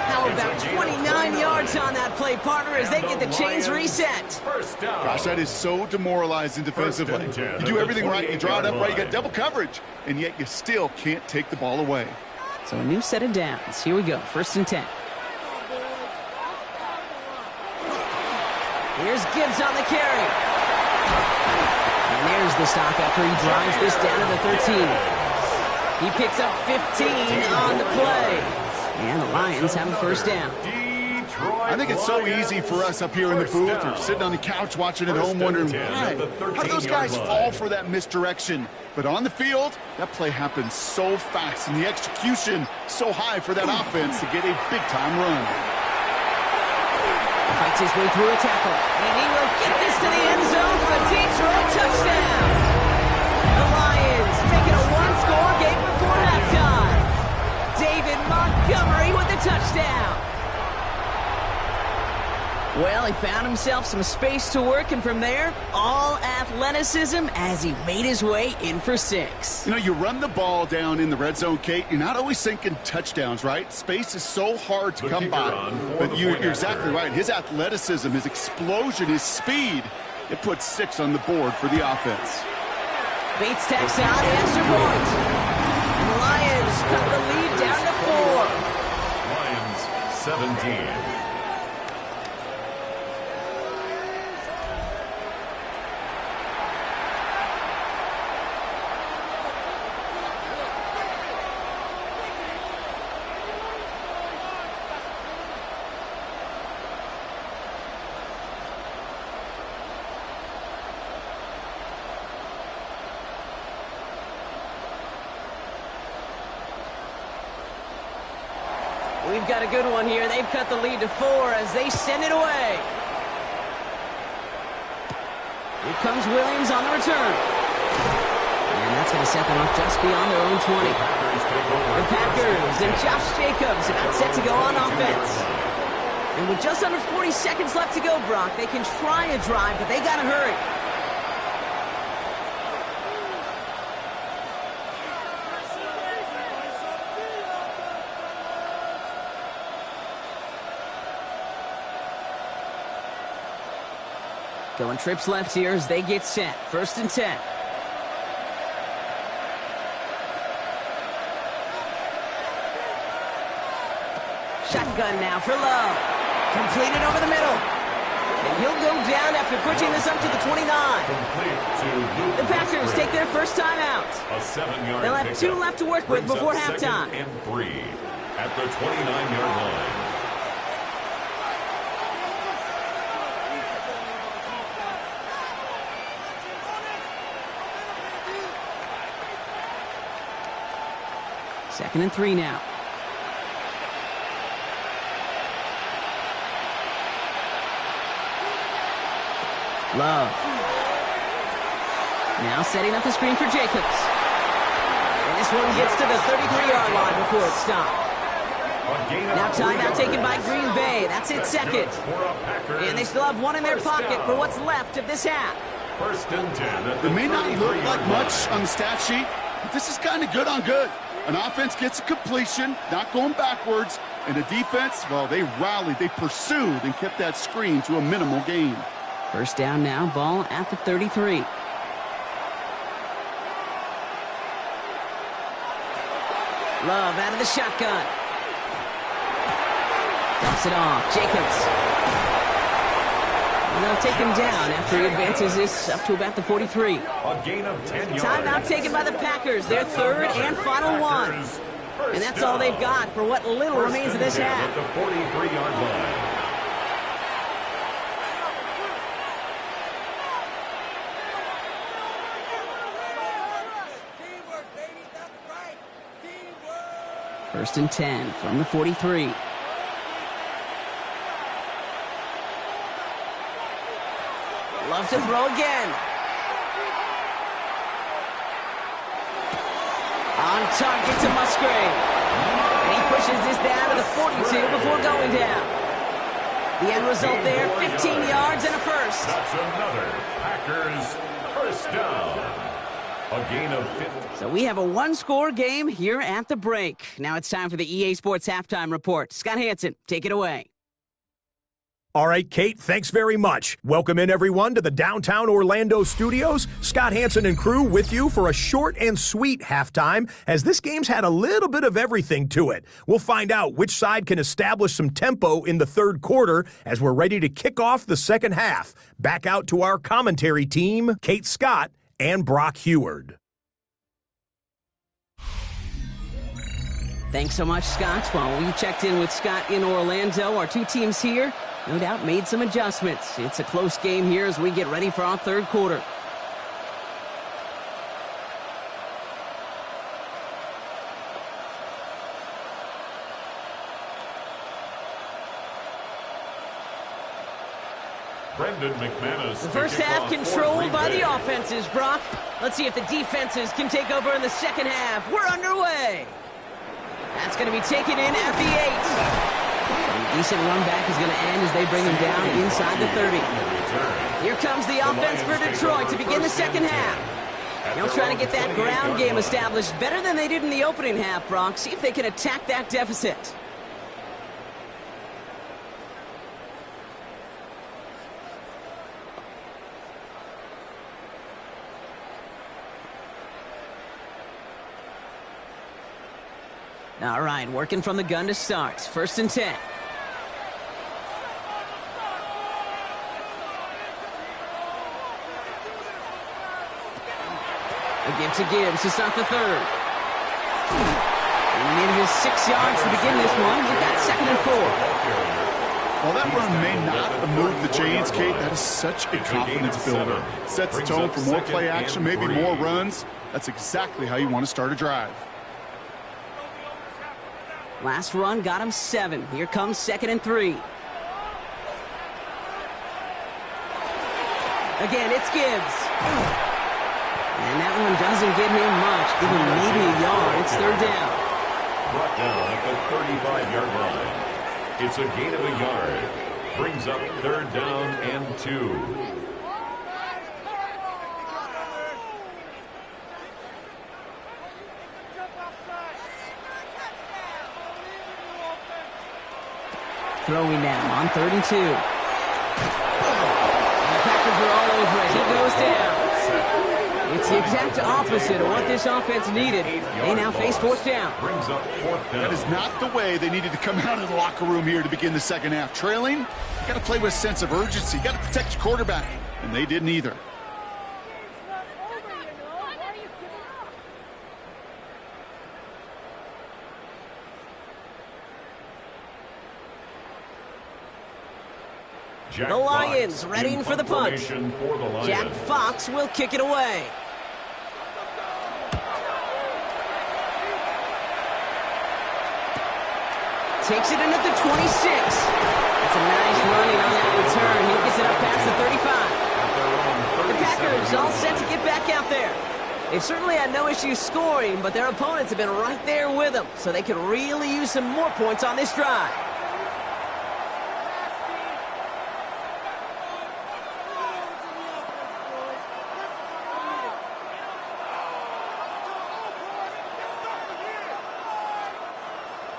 How about 29 yards on that play, partner, as they get the chains reset? Gosh, that is so demoralizing defensively. You do everything right, you draw it up right, you got double coverage, and yet you still can't take the ball away. So a new set of downs. Here we go. 1st and 10. Here's Gibbs on the carry. And there's the stop after he drives this down to the 13. He picks up 15 on the play. And the Lions have a first down. I think it's so easy for us up here in the booth or sitting on the couch watching at home wondering why. How do those guys fall for that misdirection? But on the field, that play happens so fast and the execution so high for that offense to get a big-time run. Fights his way through a tackle. And he will get this to the end zone for a Detroit touchdown. The Lions making a one-score game before halftime. David Montgomery with the touchdown. Well, he found himself some space to work, and from there, all athleticism as he made his way in for 6. You know, you run the ball down in the red zone, Kate, you're not always thinking touchdowns, right? Space is so hard to come by. But you're exactly right. His athleticism, his explosion, his speed, it puts 6 on the board for the offense. Bates tacks out, extra point. And the Lions cut the lead down to 4. Lions 17. We've got a good one here. They've cut the lead to 4 as they send it away. Here comes Williams on the return. And that's going to set them up just beyond their own 20. The Packers and Josh Jacobs about set to go on offense. And with just under 40 seconds left to go, Brock, they can try a drive, but they got to hurry. Going trips left here as they get set. 1st and 10. Shotgun now for Love. Completed over the middle. And he'll go down after pushing this up to the 29. The Packers take their first time out. They'll have 2 left to work with before halftime. 2nd and 3 at the 29-yard line. Second and 3 now. Love. Now setting up the screen for Jacobs. And this one gets to the 33-yard line before it's stopped. Now timeout taken by Green Bay. That's its 2nd. And they still have 1 in their pocket for what's left of this half. 1st and 10. It may not look like much on the stat sheet, but this is kind of good on good. An offense gets a completion, not going backwards, and the defense, well, they rallied, they pursued, and kept that screen to a minimal gain. 1st down now, ball at the 33. Love out of the shotgun. Dumps it off. Jacobs. And they'll take him down after he advances this up to about the 43. A gain of 10 yards. Timeout taken by the Packers, their 3rd and final one. And that's all they've got for what little remains of this half. At the 43-yard line. First and 10 from the 43. Loves to throw again. On target to Musgrave. And he pushes this down to the 42 before going down. The end result there, 15 yards and a first. That's another Packers first down. A gain of 50. So we have a 1-score game here at the break. Now it's time for the EA Sports Halftime Report. Scott Hansen, take it away. All right, Kate, thanks very much. Welcome in, everyone, to the downtown Orlando studios. Scott Hansen and crew with you for a short and sweet halftime, as this game's had a little bit of everything to it. We'll find out which side can establish some tempo in the 3rd quarter as we're ready to kick off the 2nd half. Back out to our commentary team, Kate Scott and Brock Heward. Thanks so much, Scott. While we checked in with Scott in Orlando, our 2 teams here no doubt made some adjustments. It's a close game here as we get ready for our 3rd quarter. Brendan McManus. The first half controlled by the offenses, Brock. Let's see if the defenses can take over in the 2nd half. We're underway. That's going to be taken in at the 8. A decent run back is going to end as they bring him down inside the 30. Here comes the offense for Detroit to begin the 2nd half. They'll try to get that ground game established better than they did in the opening half, Brock. See if they can attack that deficit. All right, working from the gun to start. 1st and 10. A give to Gibbs to start the 3rd. And he needed his 6 yards to begin this one. We've got 2nd and 4. While that run may not have moved the chains, Kate, that is such a confidence builder. Sets the tone for more play action, maybe more runs. That's exactly how you want to start a drive. Last run got him 7. Here comes 2nd and 3. Again, it's Gibbs. And that one doesn't get him much. Give him maybe a yard. It's 3rd down. Brought down at the 35-yard line. It's a gain of a yard. Brings up 3rd down and 2. Throwing now on 3rd and 2. And the Packers are all over it. He goes down. It's the exact opposite of what this offense needed. They now face 4th down. Brings up 4th down. That is not the way they needed to come out of the locker room here to begin the second half. Trailing, you got to play with a sense of urgency. You got to protect your quarterback, and they didn't either. Jack The Lions Fox readying in for the punt. formation for the Lions. Jack Fox will kick it away. Takes it in at the 26. It's a nice running on that return. He gets it up past the 35. The Packers all set to get back out there. They've certainly had no issue scoring, but their opponents have been right there with them, so they could really use some more points on this drive.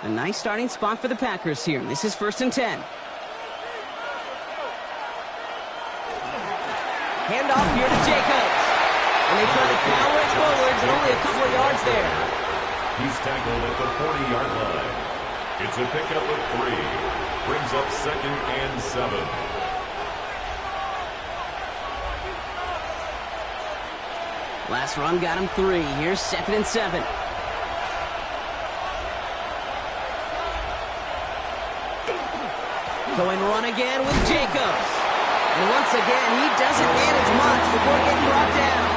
A nice starting spot for the Packers here. This is 1st and 10. Handoff here to Jacobs. And they try to power it forward, but only a couple of yards there. He's tackled at the 40-yard line. It's a pickup of 3. Brings up 2nd and 7. Last run got him 3. Here's 2nd and 7. Going run again with Jacobs. And once again, he doesn't manage much before getting brought down.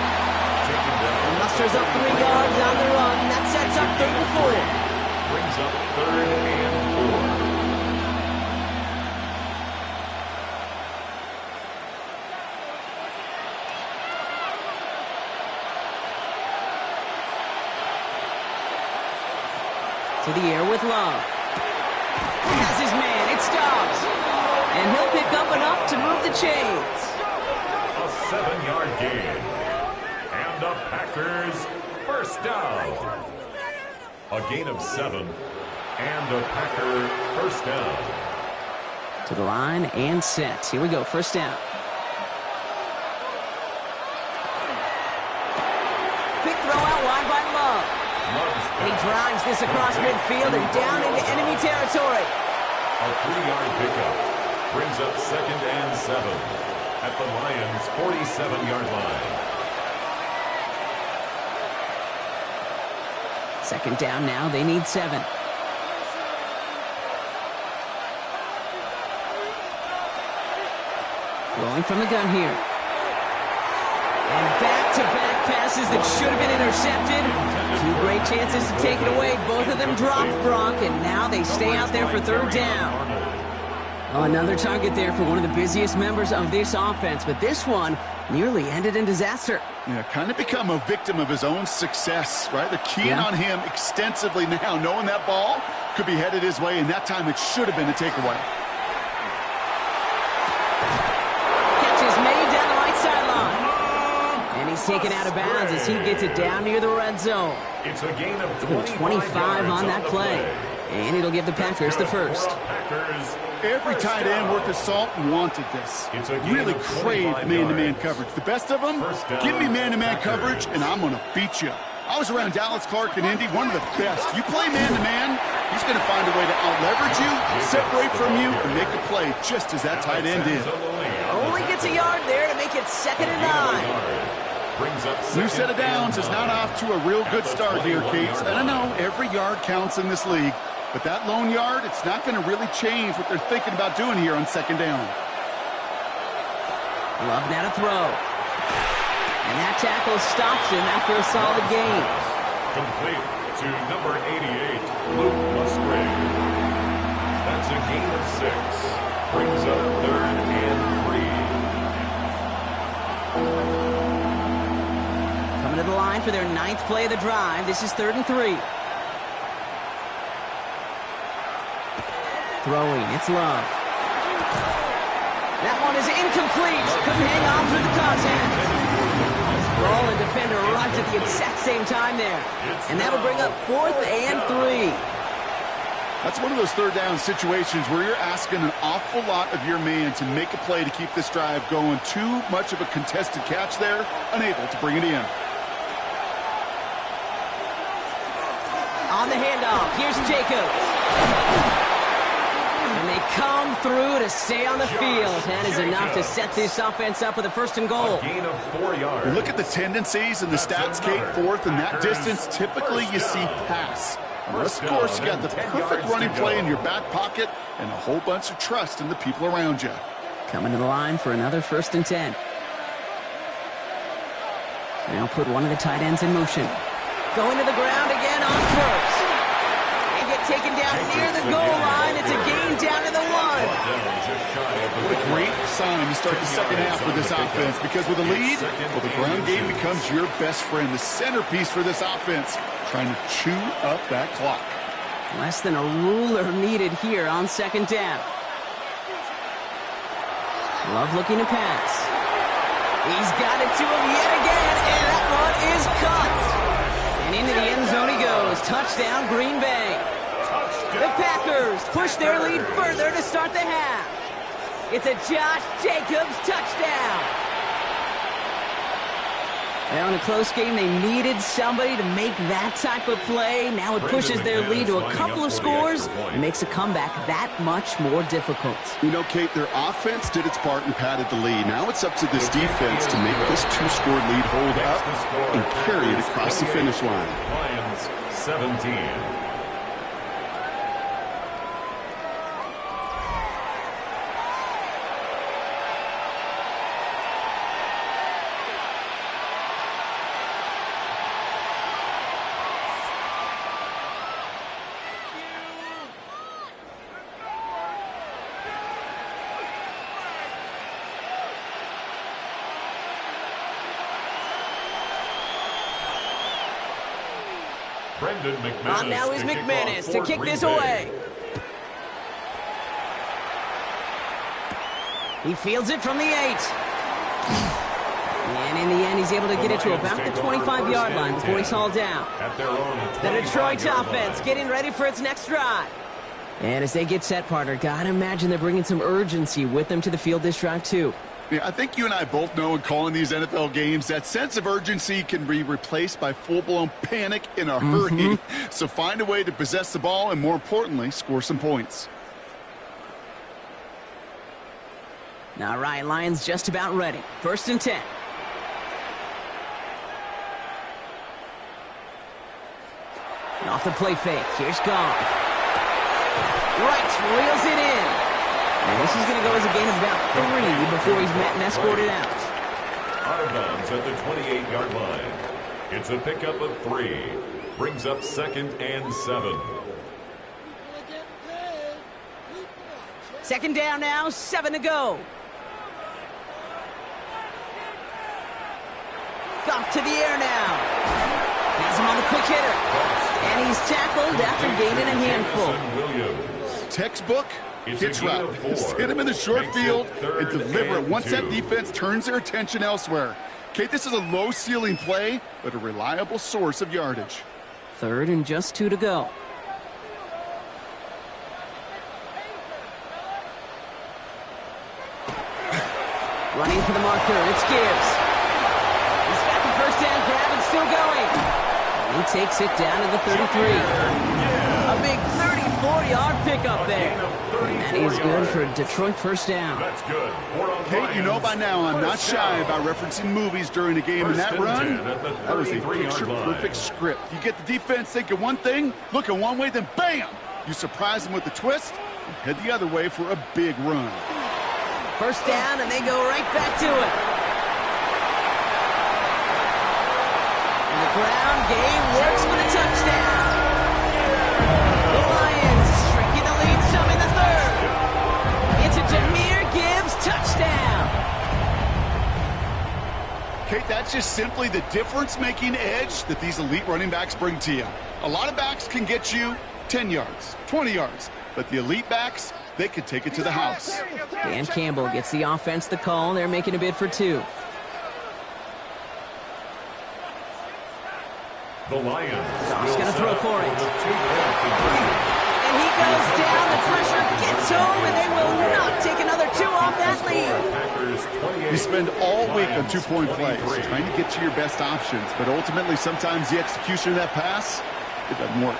And musters up 3 yards on the run. That sets up 3rd and 4. Brings up 3rd and 4. To the air with Love. He has his man. It's Dobbs. And he'll pick up enough to move the chains. A 7-yard gain. And the Packers first down. A gain of 7. And a Packer first down. To the line and set. Here we go. First down. Quick throw out wide by Love. And he drives this across midfield and down into enemy territory. A 3-yard pickup. Brings up 2nd and 7. At the Lions' 47-yard line. 2nd down now. They need 7. Rolling from the gun here. And back-to-back passes that should have been intercepted. 2 great chances to take it away. Both of them dropped, Gronk, and now they stay out there for 3rd down. Oh, another target there for one of the busiest members of this offense, but this one nearly ended in disaster. Yeah, kind of become a victim of his own success, right? They're keying on him extensively now, knowing that ball could be headed his way, and that time it should have been a takeaway. Catch is made down the right sideline. And he's taken out of bounds as he gets it down near the red zone. It's a gain of 25 on that play. And it'll give the Packers the first. Every tight end worth of salt wanted this. Really craved man-to-man coverage. The best of them, give me man-to-man coverage, and I'm going to beat you. I was around Dallas Clark and Indy, one of the best. You play man-to-man, he's going to find a way to out-leverage you, separate from you, and make a play just as that tight end did. Only gets a yard there to make it 2nd and 9. New set of downs is not off to a real good start here, Cates. And I know every yard counts in this league, but that lone yard, it's not going to really change what they're thinking about doing here on 2nd down. Love now to throw. And that tackle stops him after a solid gain. Complete. to number 88, Luke Musgrave. That's a gain of 6. Brings up 3rd and 3. Coming to the line for their 9th play of the drive. This is 3rd and 3. Throwing, it's Love. That one is incomplete. Couldn't hang on through the contact. Ball and defender arrived at the exact same time there. And that'll bring up 4th and 3. That's one of those third down situations where you're asking an awful lot of your man to make a play to keep this drive going. Too much of a contested catch there, unable to bring it in. On the handoff, here's Jacobs. And they come through to stay on the field. That is enough to set this offense up with a 1st and goal. A gain of 4 yards. Look at the tendencies and the stats, Kate. 4th and that distance, typically you see pass. Unless, of course, you got the perfect running play in your back pocket and a whole bunch of trust in the people around you. Coming to the line for another 1st and 10. Now put one of the tight ends in motion. Going to the ground again on first. And get taken down near the goal line. It's a gain down to the 1. What a great sign to start the second half for this offense, because with a lead, well, the ground game becomes your best friend, the centerpiece for this offense, trying to chew up that clock. Less than a ruler needed here on 2nd down. Love looking to pass. He's got it to him yet again, and that one is caught. And into the end zone he goes. Touchdown, Green Bay. The Packers push their lead further to start the half. It's a Josh Jacobs touchdown. Well, in a close game, they needed somebody to make that type of play. Now it pushes their lead to a couple of scores and makes a comeback that much more difficult. You know, Kate, their offense did its part and padded the lead. Now it's up to this defense to make this 2-score lead hold up and carry it across the finish line. Lions 17. On now is McManus to kick this away. He fields it from the 8. And in the end, he's able to get it to about the 25-yard line before he's hauled down. The Detroit offense getting ready for its next drive. And as they get set, partner, gotta imagine they're bringing some urgency with them to the field this drive, too. Yeah, I think you and I both know in calling these NFL games that sense of urgency can be replaced by full-blown panic in a hurry. So find a way to possess the ball and, more importantly, score some points. All right, Lions just about ready. 1st and 10. And off the play fake. Here's Goff. Right, reels it in. And this is going to go as a gain of about 3 before he's met and escorted out. Out of bounds at the 28-yard line. It's a pickup of 3. Brings up 2nd and 7. 2nd down now, 7 to go. Goff to the air now. Has him on the quick hitter. And he's tackled after gaining a handful. Textbook hitch route. Just hit him in the short field and deliver it once that defense turns their attention elsewhere. Kate, this is a low-ceiling play, but a reliable source of yardage. 3rd and just 2 to go. Running for the marker, it's Gibbs. He's got the 1st down grab and still going. And he takes it down to the 33. A big 34-yard pickup there. And that is good for a Detroit 1st down. That's good. Kate, you know by now I'm not shy about referencing movies during a game, and that run, that was a picture-perfect script. You get the defense thinking one thing, looking one way, then bam! You surprise them with the twist and head the other way for a big run. 1st down, and they go right back to it. And the ground game works for the touchdown. Kate, that's just simply the difference-making edge that these elite running backs bring to you. A lot of backs can get you 10 yards, 20 yards, but the elite backs, they could take it to the house. Dan Campbell gets the offense the call. They're making a bid for 2. The Lions. Goff's going to throw for it. And he goes down. The pressure gets home, and they will not take another 2 off that lead. You spend all week on 2-point plays, trying to get to your best options, but ultimately sometimes the execution of that pass, it doesn't work.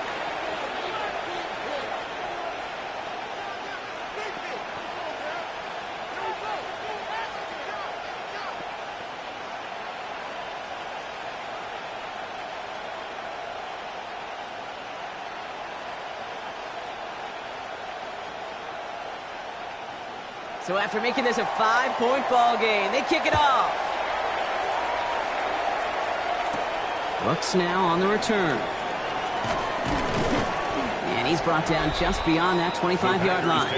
So after making this a 5-point ball game, they kick it off. Brooks now on the return. And he's brought down just beyond that 25-yard line.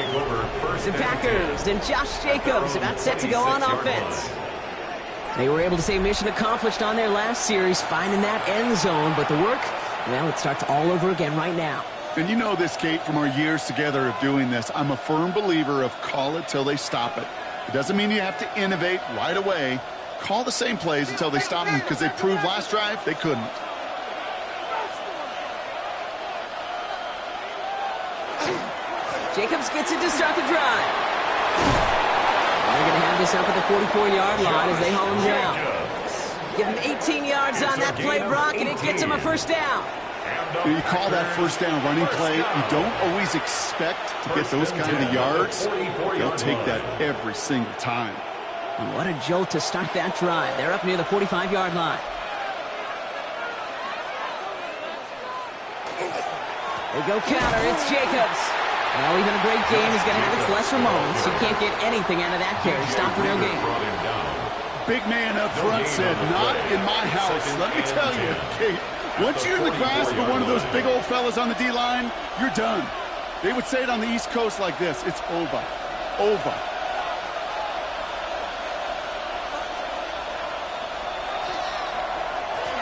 The Packers and Josh Jacobs about set to go on offense. They were able to say mission accomplished on their last series, finding that end zone. But the work, well, it starts all over again right now. And you know this, Kate, from our years together of doing this. I'm a firm believer of call it till they stop it. It doesn't mean you have to innovate right away. Call the same plays until they stop them, because they proved last drive they couldn't. Jacobs gets it to start the drive. They're going to have this up at the 44-yard line as they haul him down. Give him 18 yards on that play, Brock, and it gets him a first down. You call that first down running play. You don't always expect to get those kind of yards. They'll take that every single time. And what a jolt to start that drive. They're up near the 45-yard line. They go counter. It's Jacobs. Well, even a great game is going to have its lesser moments. You can't get anything out of that carry. Stop for no gain. Big man up front said, "Not in my house." Let me tell you, Kate, once you're in the grasp of one of those big old fellas on the D-line, you're done. They would say it on the East Coast like this: it's over. Over.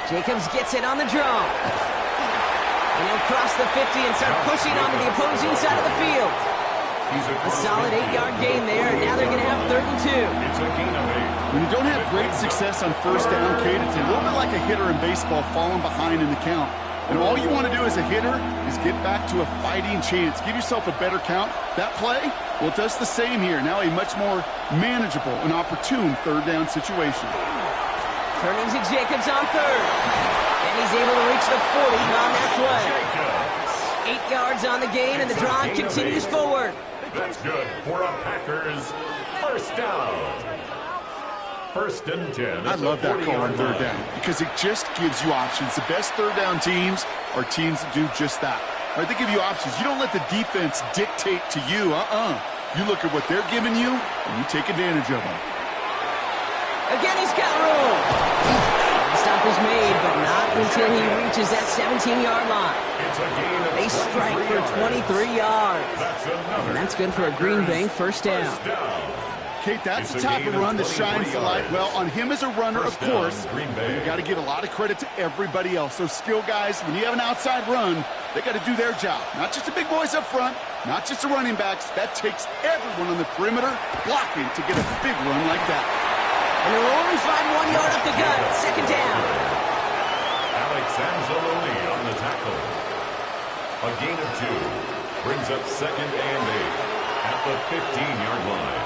Jacobs gets it on the draw. And he'll cross the 50 and start pushing onto the opposing side of the field. A solid 8-yard gain there, and now they're going to have 3rd and 2. It's a gain of 8. When you don't have great success on first down, Kate, it's a little bit like a hitter in baseball falling behind in the count. And all you want to do as a hitter is get back to a fighting chance. Give yourself a better count. That play, well, it does the same here. Now a much more manageable and opportune 3rd down situation. Turning to Jacobs on 3rd. And he's able to reach the 40 on that play. 8 yards on the gain, and the drive continues forward. That's good for a Packers first down. 1st and 10. I love that call on 3rd down because it just gives you options. The best 3rd down teams are teams that do just that. Right? They give you options. You don't let the defense dictate to you. You look at what they're giving you, and you take advantage of them. Again, he's got room. The stop is made, but not until he reaches that 17-yard line. They strike for 23 yards. And that's good for a Green Bay first down. Kate, that's the type of run that shines the light. Well, on him as a runner, of course, you got to give a lot of credit to everybody else. Those skill guys, when you have an outside run, they got to do their job. Not just the big boys up front, not just the running backs. That takes everyone on the perimeter blocking to get a big run like that. And they'll only find 1 yard up the gut. 2nd down. Alex Anzalone on the tackle. A gain of 2 brings up 2nd and 8 at the 15-yard line.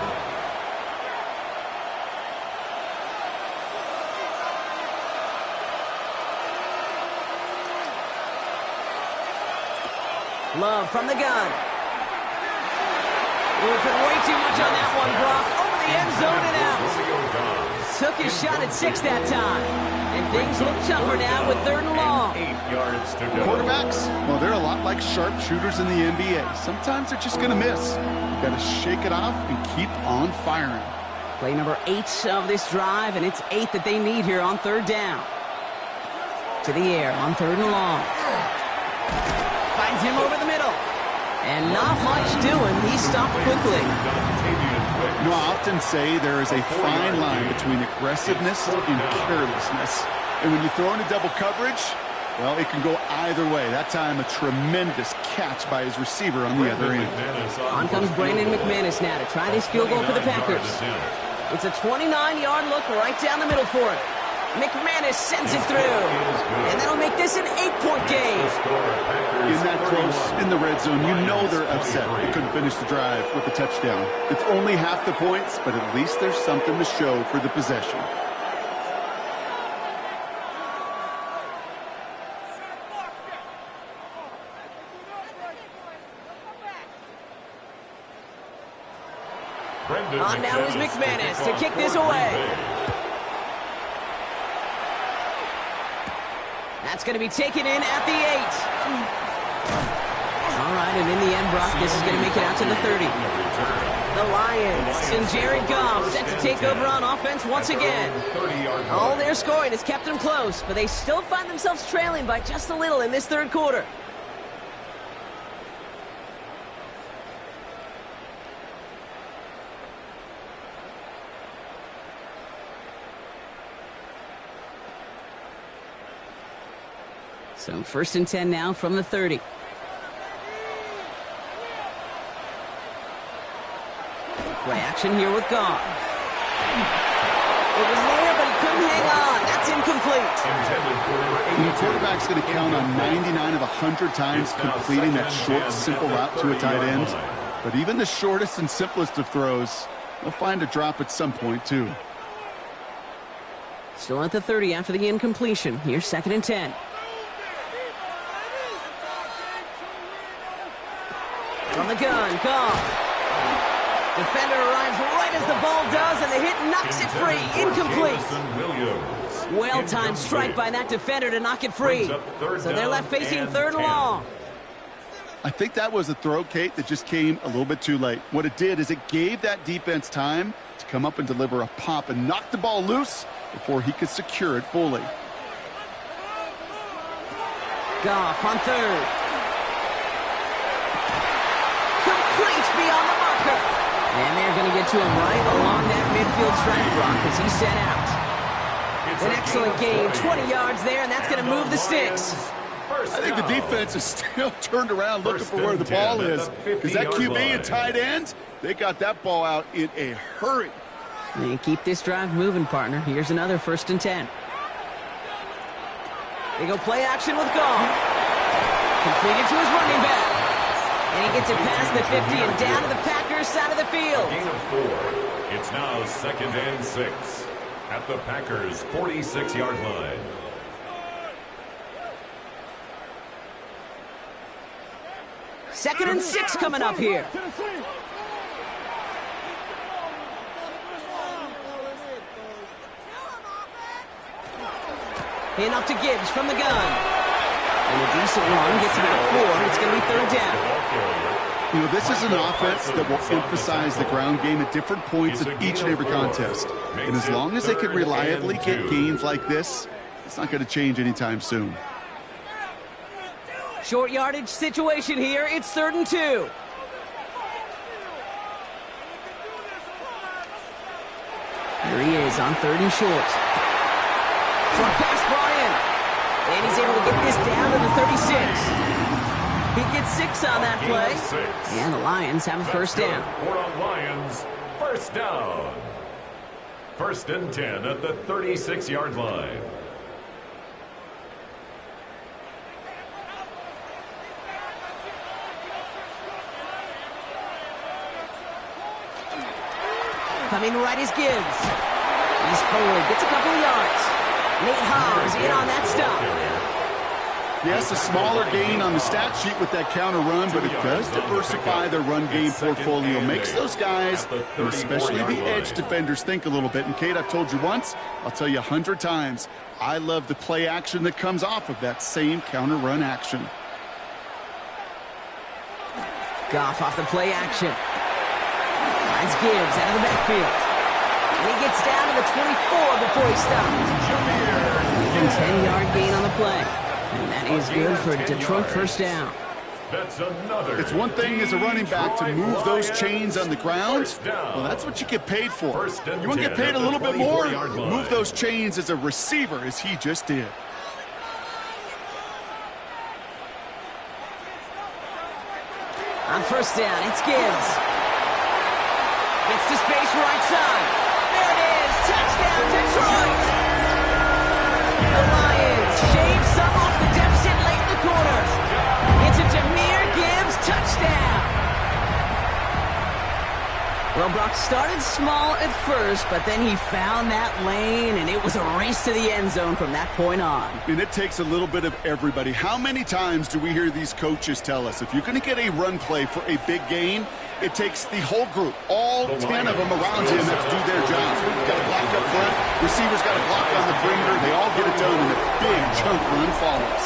Love from the gun. We'll put way too much on that one, Brock. Over the end zone and out. Took his shot at 6 that time. And things look tougher now with 3rd and long. 8 yards to go. Quarterbacks, well, they're a lot like sharpshooters in the NBA. Sometimes they're just going to miss. You got to shake it off and keep on firing. Play number 8 of this drive, and it's 8 that they need here on 3rd down. To the air on 3rd and long. Finds him over the middle. And not much doing. He stopped quickly. You know, I often say there is a fine line between aggressiveness and carelessness. And when you throw into double coverage, well, it can go either way. That time, a tremendous catch by his receiver on the other end. On comes Brandon McManus now to try this field goal for the Packers. It's a 29-yard look right down the middle for it. McManus sends it through. And that'll make this an 8-point game. In that close, in the red zone, you know they're upset. They couldn't finish the drive with a touchdown. It's only half the points, but at least there's something to show for the possession. On now is McManus to kick this away. That's going to be taken in at the 8. All right, and in the end, Brock, this is going to make it out to the 30. The Lions and Jared Goff set to take over on offense once again. All their scoring has kept them close, but they still find themselves trailing by just a little in this third quarter. So 1st and 10 now from the 30. Play action here with Goff. It was there, but he couldn't hang on. That's incomplete. The quarterback's going to count on 99 of 100 times completing that short, simple route to a tight end. But even the shortest and simplest of throws, they'll find a drop at some point, too. Still at the 30 after the incompletion. Here's 2nd and 10. From the gun, Goff. Defender arrives right as the ball does, and the hit knocks it free. Incomplete. Well-timed strike by that defender to knock it free. So they're left facing 3rd and long. I think that was a throw, Kate, that just came a little bit too late. What it did is it gave that defense time to come up and deliver a pop and knock the ball loose before he could secure it fully. Goff on 3rd. Complete beyond the marker. And they're going to get to him right along that midfield stripe, Brock, as he's set out. An excellent gain, 20 yards there, and that's going to move the sticks. I think the defense is still turned around looking for where the ball is. Because that QB and tight end, they got that ball out in a hurry. And keep this drive moving, partner. Here's another 1st and 10. They go play action with Goff. Completed to his running back. And he gets it past the 50 and down to the Packers side of the field. Gain of 4. It's now 2nd and 6 at the Packers' 46-yard line. Second and 6 coming up here. Hand off to Gibbs from the gun. And a decent run gets about 4. It's going to be 3rd down. You know, this is an offense that will emphasize the ground game at different points of each and every contest. And as long as they can reliably get gains like this, it's not going to change anytime soon. Short yardage situation here. It's 3rd and 2. Here he is on 3rd and short. Short pass brought in. And he's able to get this down to the 36. He gets 6 on that play. And the Lions have a 1st down. For the Lions, 1st down. 1st and 10 at the 36-yard line. Coming right is Gibbs. He's forward, gets a couple of yards. Nate Hobbs in on that stop. Yes, a smaller gain on the stat sheet with that counter run, but it does diversify their run game portfolio. Makes those guys, and especially the edge defenders, think a little bit. And Kate, I've told you once, I'll tell you 100 times, I love the play action that comes off of that same counter run action. Goff off the play action. Finds Gibbs out of the backfield. And he gets down to the 24 before he stops. 10-yard gain on the play. And that is good for Detroit 1st down. That's another. It's one thing as a running back to move those chains on the ground. Well, that's what you get paid for. You want to get paid a little bit more? Move those chains as a receiver, as he just did. On first down, it's Gibbs. Gets to space right side. There it is. Touchdown, Detroit. The Lions shave some off the deficit late in the quarter. It's a Jahmyr Gibbs touchdown. Well, Brock started small at first, but then he found that lane, and it was a race to the end zone from that point on. And it takes a little bit of everybody. How many times do we hear these coaches tell us, if you're going to get a run play for a big gain, it takes the whole group, all 10 of them around him that do their job. Got to block up front, receivers got to block on the perimeter, they all get it done, and a big chunk run follows.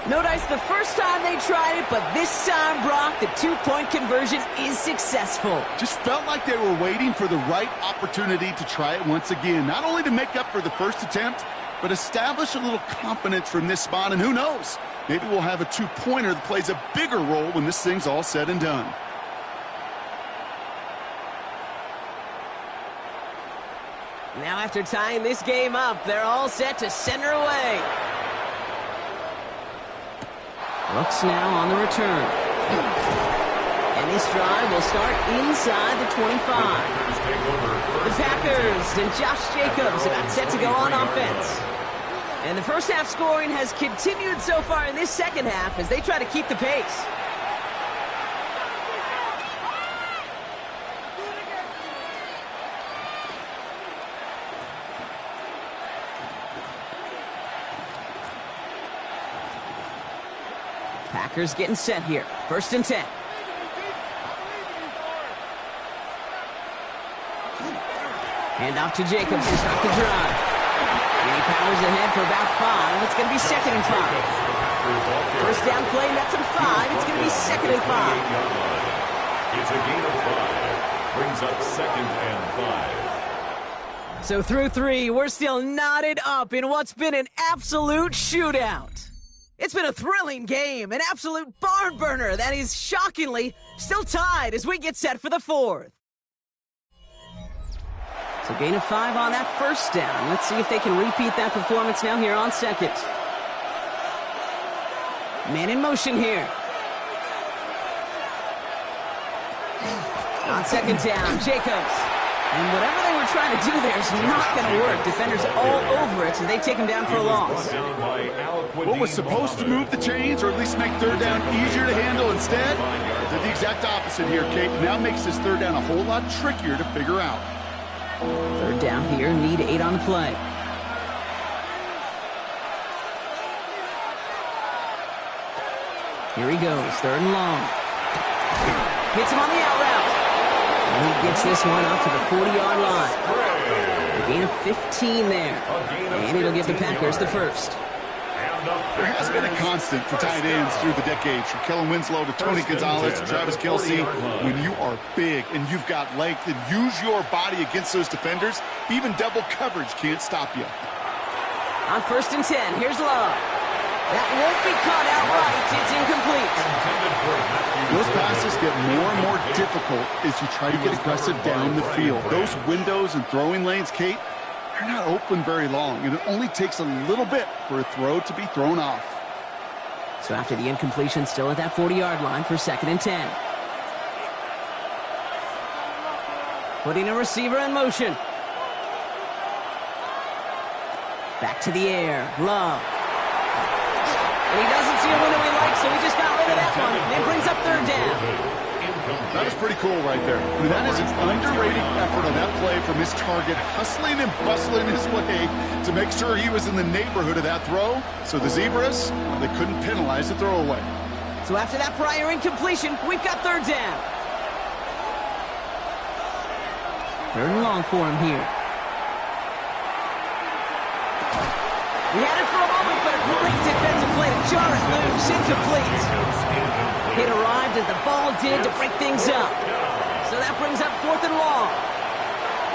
No dice the first time they tried it, but this time, Brock, the two-point conversion is successful. Just felt like they were waiting for the right opportunity to try it once again. Not only to make up for the first attempt, but establish a little confidence from this spot. And who knows, maybe we'll have a two-pointer that plays a bigger role when this thing's all said and done. Now after tying this game up, they're all set to center away. Brooks now on the return. And this drive will start inside the 25. The Packers and Josh Jacobs about set to go on offense. And the first half scoring has continued so far in this second half as they try to keep the pace. Packers getting set here. First and 10. Hand off to Jacobs to start the drive. And he powers ahead for about 5. It's going to be second and 5. First down play, that's him 5. It's going to be second and 5. It's a gain of 5. Brings up second and 5. So through 3, we're still knotted up in what's been an absolute shootout. It's been a thrilling game, an absolute barn burner that is shockingly still tied as we get set for the 4th. So gain of 5 on that first down. Let's see if they can repeat that performance now here on second. Man in motion here. On second down, Jacobs. And whatever they were trying to do there is not going to work. Defenders all over it, so they take him down for a loss. What was supposed to move the chains, or at least make third down easier to handle instead, did the exact opposite here, Kate. Now makes this third down a whole lot trickier to figure out. Third down here, need 8 on the play. Here he goes, third and long. Hits him on the out route. And he gets this one up to the 40-yard line. A gain of 15 there. And it'll give the Packers the first. There has been a constant for tight ends through the decades, from Kellen Winslow to Tony Gonzalez to Travis Kelce. When you are big and you've got length and use your body against those defenders, even double coverage can't stop you. On first and 10, here's Love. That won't be caught outright. It's incomplete. Those passes get more and more difficult as you try to get aggressive down the field. Those windows and throwing lanes, Kate, they're not open very long, and it only takes a little bit for a throw to be thrown off. So after the incompletion, still at that 40-yard line for second and 10. Putting a receiver in motion. Back to the air. Love. And he doesn't see a window he likes, so he just got rid of that one. And it brings up third down. That was pretty cool right there. I mean, that is an underrated effort on that play from his target, hustling and bustling his way to make sure he was in the neighborhood of that throw. So the Zebras, well, they couldn't penalize the throwaway. So after that prior incompletion, we've got third down. Third and long for him here. He had it for a moment, but a great defensive play to jar it loose. Incomplete. It arrived as the ball did to break things up. So that brings up 4th and long.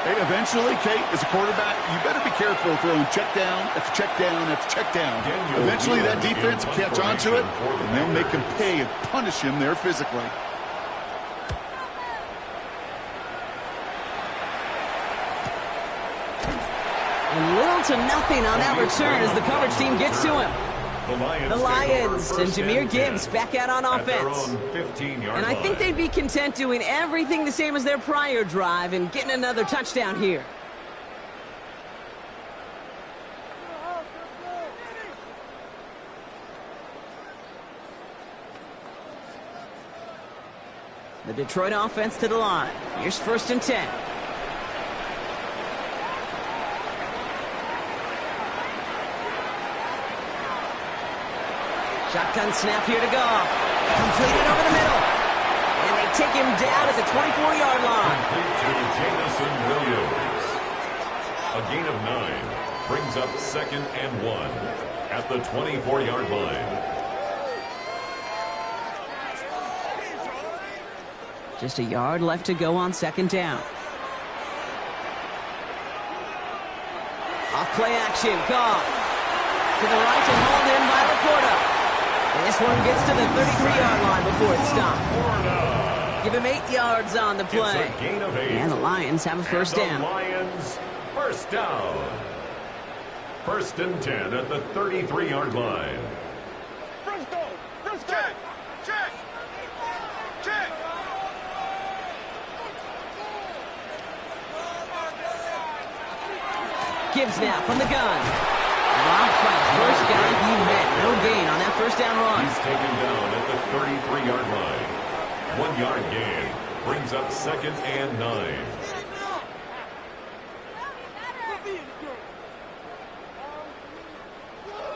Hey, eventually, Kate, as a quarterback, you better be careful throwing check down after check down after check down. Eventually, that defense will catch on to it, and they'll make him pay and punish him there physically. And little to nothing on that return as the coverage team gets to him. The Lions and Jahmyr Gibbs back out on offense. And I think they'd be content doing everything the same as their prior drive and getting another touchdown here. The Detroit offense to the line. Here's 1st and 10. Shotgun snap here to Goff. Completed over the middle. And they take him down at the 24-yard line. Complete to Jameson Williams. A gain of 9 brings up 2nd and 1 at the 24-yard line. Just a yard left to go on 2nd down. Off play action. Goff to the right and hauled in by Laporta. And this one gets to the 33-yard line before it's stopped. Give him 8 yards on the play. It's a gain of 8. And the Lions have a 1st down. The Lions, 1st down. 1st and 10 at the 33-yard line. Check! Check! Check! Gibbs now from the gun. Rob Flash, first guy he met. No gain on that 1st down run. He's taken down at the 33-yard line. 1-yard gain brings up 2nd and 9.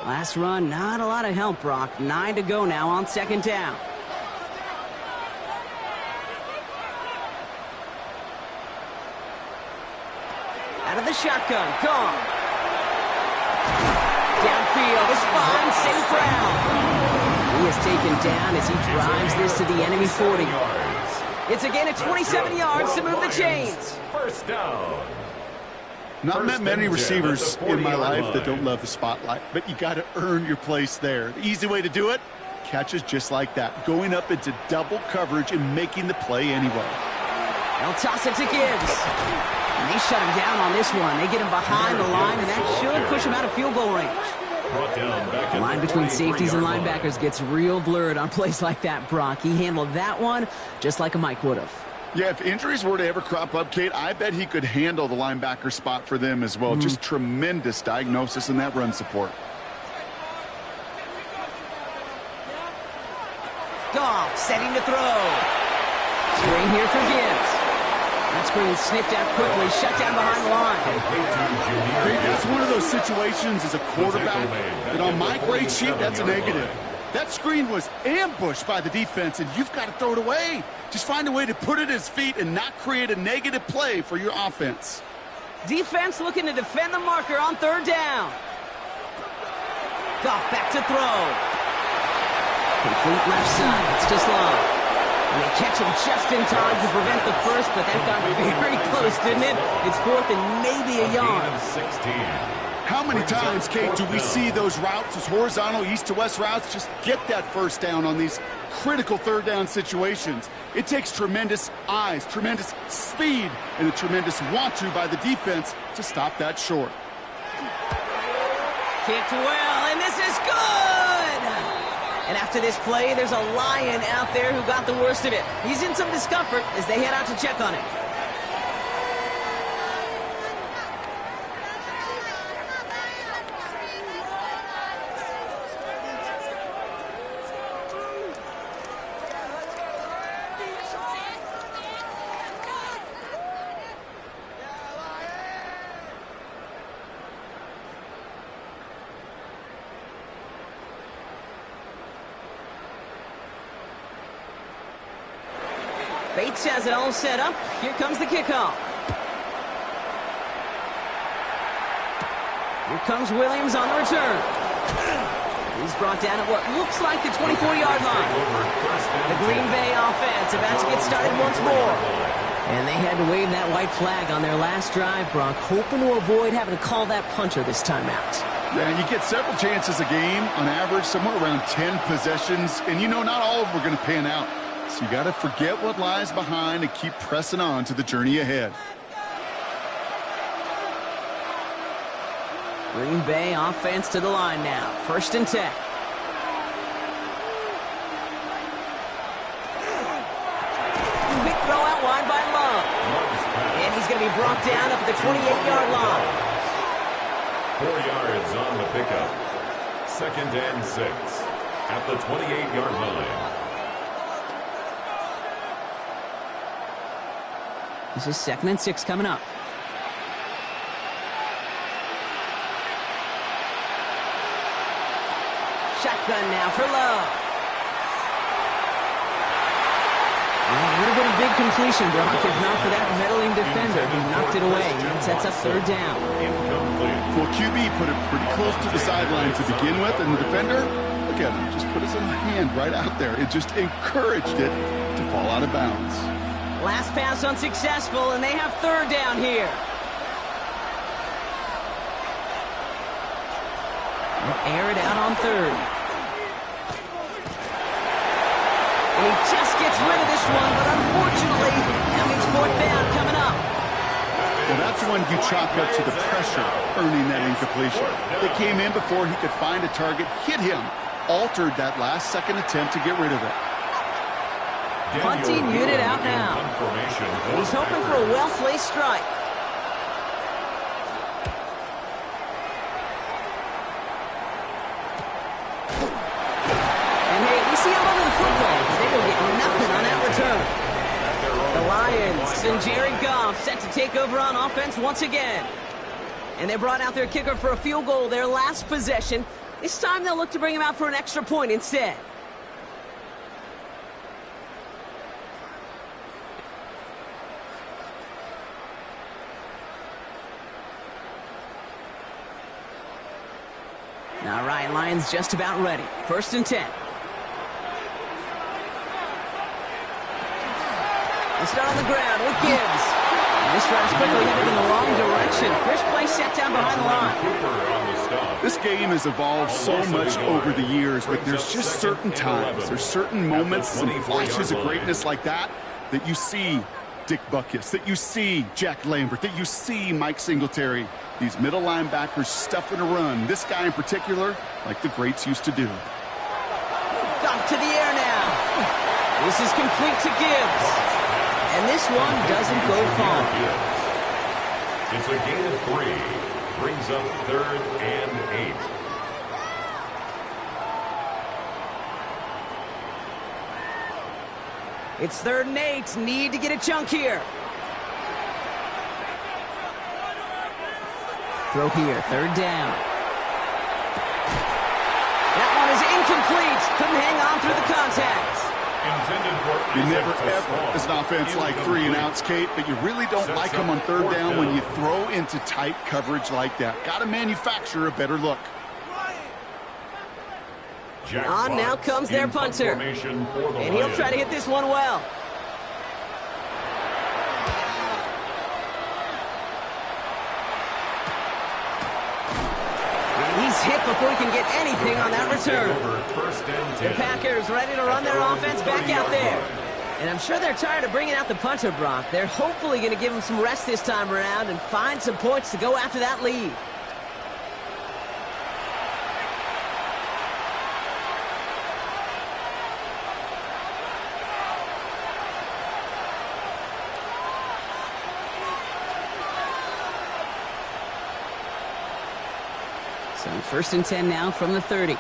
Last run, not a lot of help, Brock. 9 to go now on 2nd down. Out of the shotgun, gone. Downfield is fine, safe ground. He is taken down as he drives this to the enemy 40. It's a gain of 27 yards to move the chains. 1st down. Not met many receivers in my life that don't love the spotlight, but you got to earn your place there. The easy way to do it, catches just like that, going up into double coverage and making the play anyway. They'll toss it to Gibbs. And they shut him down on this one. They get him behind the line, and that should push him out of field goal range. The line between safeties and linebackers gets real blurred on plays like that, Brock. He handled that one just like a Mike would have. Yeah, if injuries were to ever crop up, Kate, I bet he could handle the linebacker spot for them as well. Just tremendous diagnosis in that run support. Goff setting to throw. Screen here for Gibbs. That screen sniffed out quickly, shut down behind the line. That's one of those situations as a quarterback that on my grade sheet, that's a negative. That screen was ambushed by the defense, and you've got to throw it away. Just find a way to put it at his feet and not create a negative play for your offense. Defense looking to defend the marker on 3rd down. Goff back to throw. Complete left side. It's just long. And they catch him just in time to prevent the first, but that got very close, didn't it? It's 4th and maybe a yard. 16. How many times, Kate, do we see those routes, those horizontal east-to-west routes, just get that 1st down on these critical 3rd down situations? It takes tremendous eyes, tremendous speed, and a tremendous want-to by the defense to stop that short. Kicked well, and this is good! And after this play, there's a Lion out there who got the worst of it. He's in some discomfort as they head out to check on him. Bates has it all set up. Here comes the kickoff. Here comes Williams on the return. He's brought down at what looks like the 24-yard line. The Green Bay offense about to get started once more. And they had to wave that white flag on their last drive, Brock, hoping to avoid having to call that punter this time out. Yeah, and you get several chances a game, on average, somewhere around 10 possessions, and you know not all of them are going to pan out. So you got to forget what lies behind and keep pressing on to the journey ahead. Green Bay offense to the line now. 1st and 10. Quick throw out wide by Love. And he's going to be brought down up at the 28-yard line. 4 yards on the pickup. 2nd and 6 at the 28-yard line. This is 2nd and 6 coming up. Shotgun now for Love. Well, a little bit of big completion, Brock, if not for that meddling defender who knocked it away. And it sets up 3rd down. Well, QB put it pretty close to the sideline to begin with, and the defender, look at him, just put his little hand right out there. It just encouraged it to fall out of bounds. Last pass unsuccessful, and they have 3rd down here. They'll air it out on 3rd. And he just gets rid of this one, but unfortunately, that means 4th down coming up. Well, that's when you chalk up to the pressure, earning that incompletion. They came in before he could find a target, hit him, altered that last-second attempt to get rid of it. Punting unit out now. And he's hoping for a well-placed strike. And hey, we see him over the football. They will get nothing on that return. The Lions and Jared Goff set to take over on offense once again. And they brought out their kicker for a field goal their last possession. This time they'll look to bring him out for an extra point instead. Now Ryan Lyons just about ready. 1st and 10. They start on the ground with Gibbs. And this drive's quickly headed in the wrong direction. First play set down behind the line. This game has evolved so much over the years, but there's just certain times, there's certain moments, some flashes of greatness like that you see Dick Butkus, that you see Jack Lambert, that you see Mike Singletary. These middle linebackers stuffing a run. This guy in particular, like the greats used to do. Got to the air now. This is complete to Gibbs. And this one doesn't go far. It's a gain of 3. Brings up 3rd and 8. It's 3rd and 8. Need to get a chunk here. Throw here. 3rd down. That one is incomplete. Couldn't hang on through the contact. You never ever, as an offense, like 3-and-outs, Kate, but you really don't like them on 3rd down when you throw into tight coverage like that. Got to manufacture a better look. On now comes their punter. And he'll try to hit this one well. And he's hit before he can get anything on that return. The Packers ready to run their offense back out there. And I'm sure they're tired of bringing out the punter, Brock. They're hopefully going to give him some rest this time around and find some points to go after that lead. So 1st and 10 now from the 30.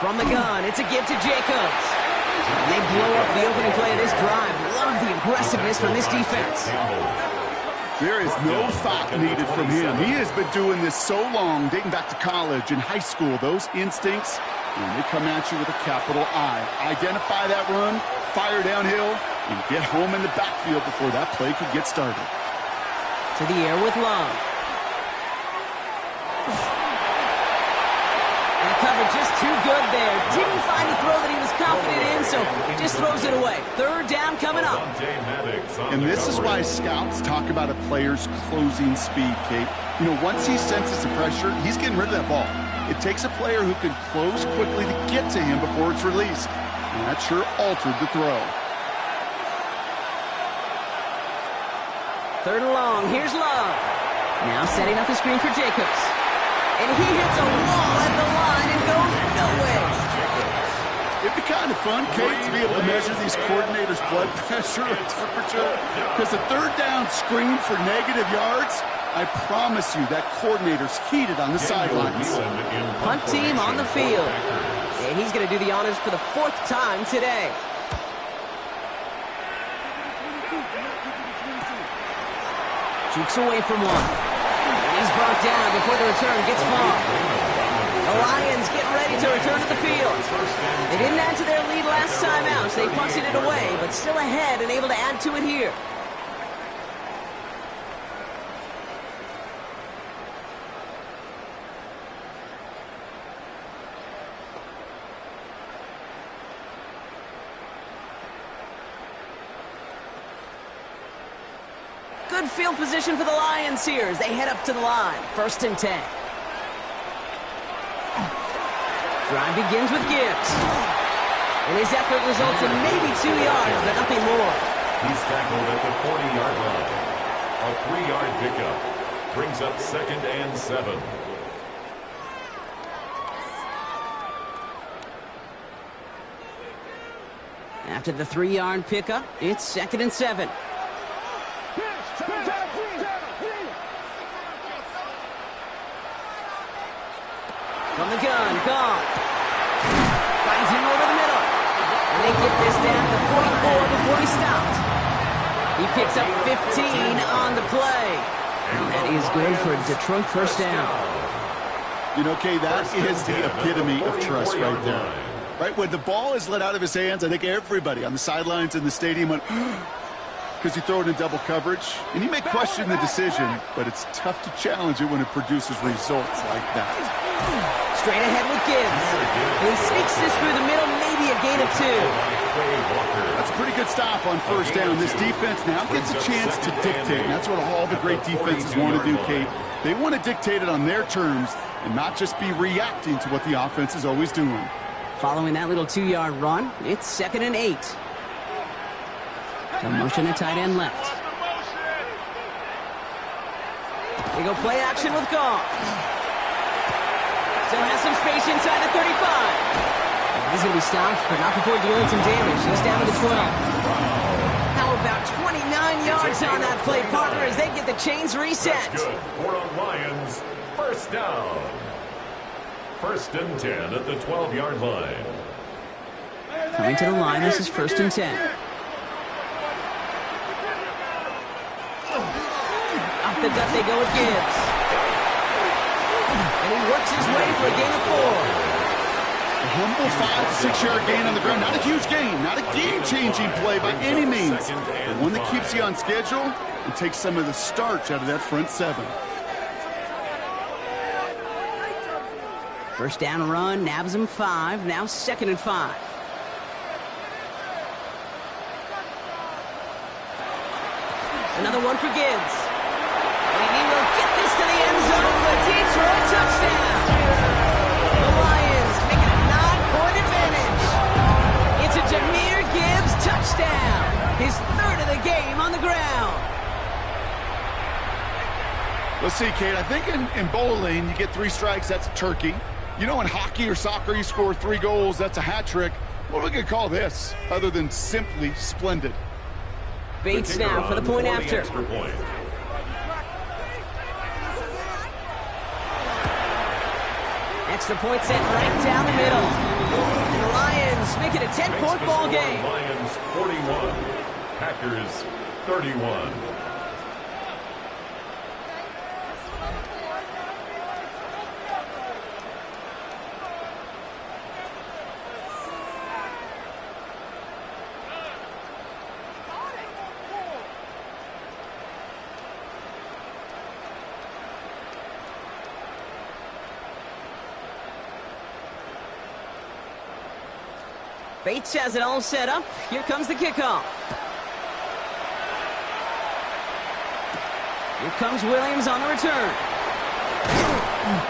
From the gun, it's a give to Jacobs. And they blow up the opening play of this drive. Love the aggressiveness from this defense. There is no thought needed from him. He has been doing this so long, dating back to college and high school. Those instincts, And they come at you with a capital I. Identify that run, fire downhill, and get home in the backfield before that play could get started. To the air with Love. And the cover just too good there. Didn't find a throw that he was confident in, so just throws it away. Third down coming up. And this is why scouts talk about a player's closing speed, Kate. You know, once he senses the pressure, he's getting rid of that ball. It takes a player who can close quickly to get to him before it's released. And that sure altered the throw. Third and long. Here's Love. Now setting up the screen for Jacobs. And he hits a wall at the line and goes nowhere. It'd be kind of fun, Kate, to be able to measure these coordinators' blood pressure or temperature. Because the third down screen for negative yards, I promise you that coordinator's heated on the sidelines. Punt team on the field. And he's going to do the honors for the 4th time today. Jukes away from one. And he's brought down before the return gets far. The Lions get ready to return to the field. They didn't add to their lead last time out, so they punted it away, but still ahead and able to add to it here. Good field position for the Lions here as they head up to the line. 1st and 10. Drive begins with Gibbs. And his effort results in maybe 2 yards, but nothing more. He's tackled at the 40-yard line. A 3-yard pickup brings up 2nd and 7. After the 3-yard pickup, it's 2nd and 7. From the gun, Goff. Finds him over the middle. And they get this down to 44 before he stopped. He picks up 15 on the play. And that is good for a Detroit 1st down. You know, Kay, that is the epitome of trust right there. Right, when the ball is let out of his hands, I think everybody on the sidelines in the stadium went, because you throw it in double coverage. And you may question the decision, but it's tough to challenge it when it produces results like that. Straight ahead with Gibbs. He sneaks this through the middle, maybe a gain of 2. That's a pretty good stop on 1st down. This defense now gets a chance to dictate. And that's what all the great defenses want to do, Kate. They want to dictate it on their terms and not just be reacting to what the offense is always doing. Following that little 2-yard run, it's 2nd and 8. The motion at tight end left. They go play action with Goff. Still has some space inside the 35. He's going to be stopped, but not before doing some damage. He's down to the 12. How about 29 yards on that play, partner, as they get the chains reset. That's good for the Lions. 1st down. 1st and 10 at the 12-yard line. Coming to the line, this is 1st and 10. Off the gut they go with Gibbs. And he works his way for a gain of 4. A humble 5 to 6-yard gain on the ground. Not a huge gain, not a game-changing play by any means. But one that keeps you on schedule and takes some of the starch out of that front 7. 1st down run, nabs him 5. Now 2nd and 5. Another one for Gibbs. And he will get this to the end zone for a Detroit touchdown. The Lions make it a 9-point advantage. It's a Jahmyr Gibbs touchdown. His 3rd of the game on the ground. Let's see, Kate. I think in bowling, you get 3 strikes, that's a turkey. You know, in hockey or soccer, you score 3 goals, that's a hat trick. What are we going to call this other than simply splendid? Bates now for the point after. Extra point set right down the middle. And the Lions make it a 10-point ball game. Lions 41, Packers 31. Bates has it all set up. Here comes the kickoff. Here comes Williams on the return.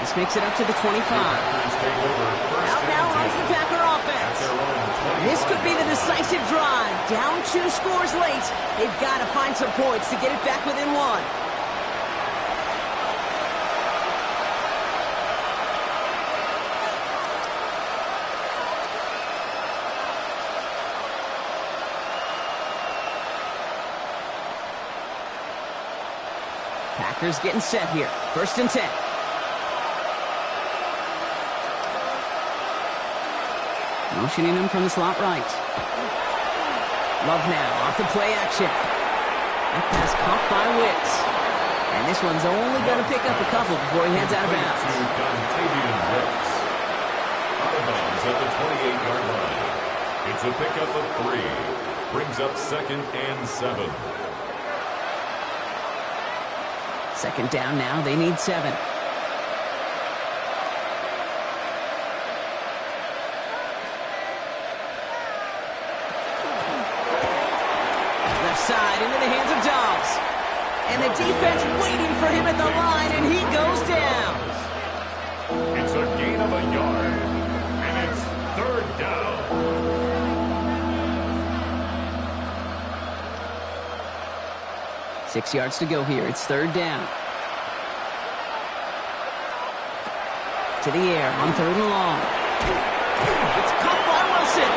This makes it up to the 25. Out now runs the Packer offense. This could be the decisive drive. Down 2 scores late. They've got to find some points to get it back within 1. Packers getting set here. 1st and 10. Motioning him from the slot right. Love now off the play action. That pass caught by Wicks. And this one's only going to pick up a couple before he heads out of bounds. Out of bounds at the 28-yard line. It's a pickup of 3. Brings up 2nd and 7. 2nd down now. They need 7. Side into the hands of Dobbs. And the defense waiting for him at the line, and he goes down. It's a gain of a yard, and it's 3rd down. Six yards to go here. It's 3rd down. To the air on 3rd and long. It's caught by Wilson.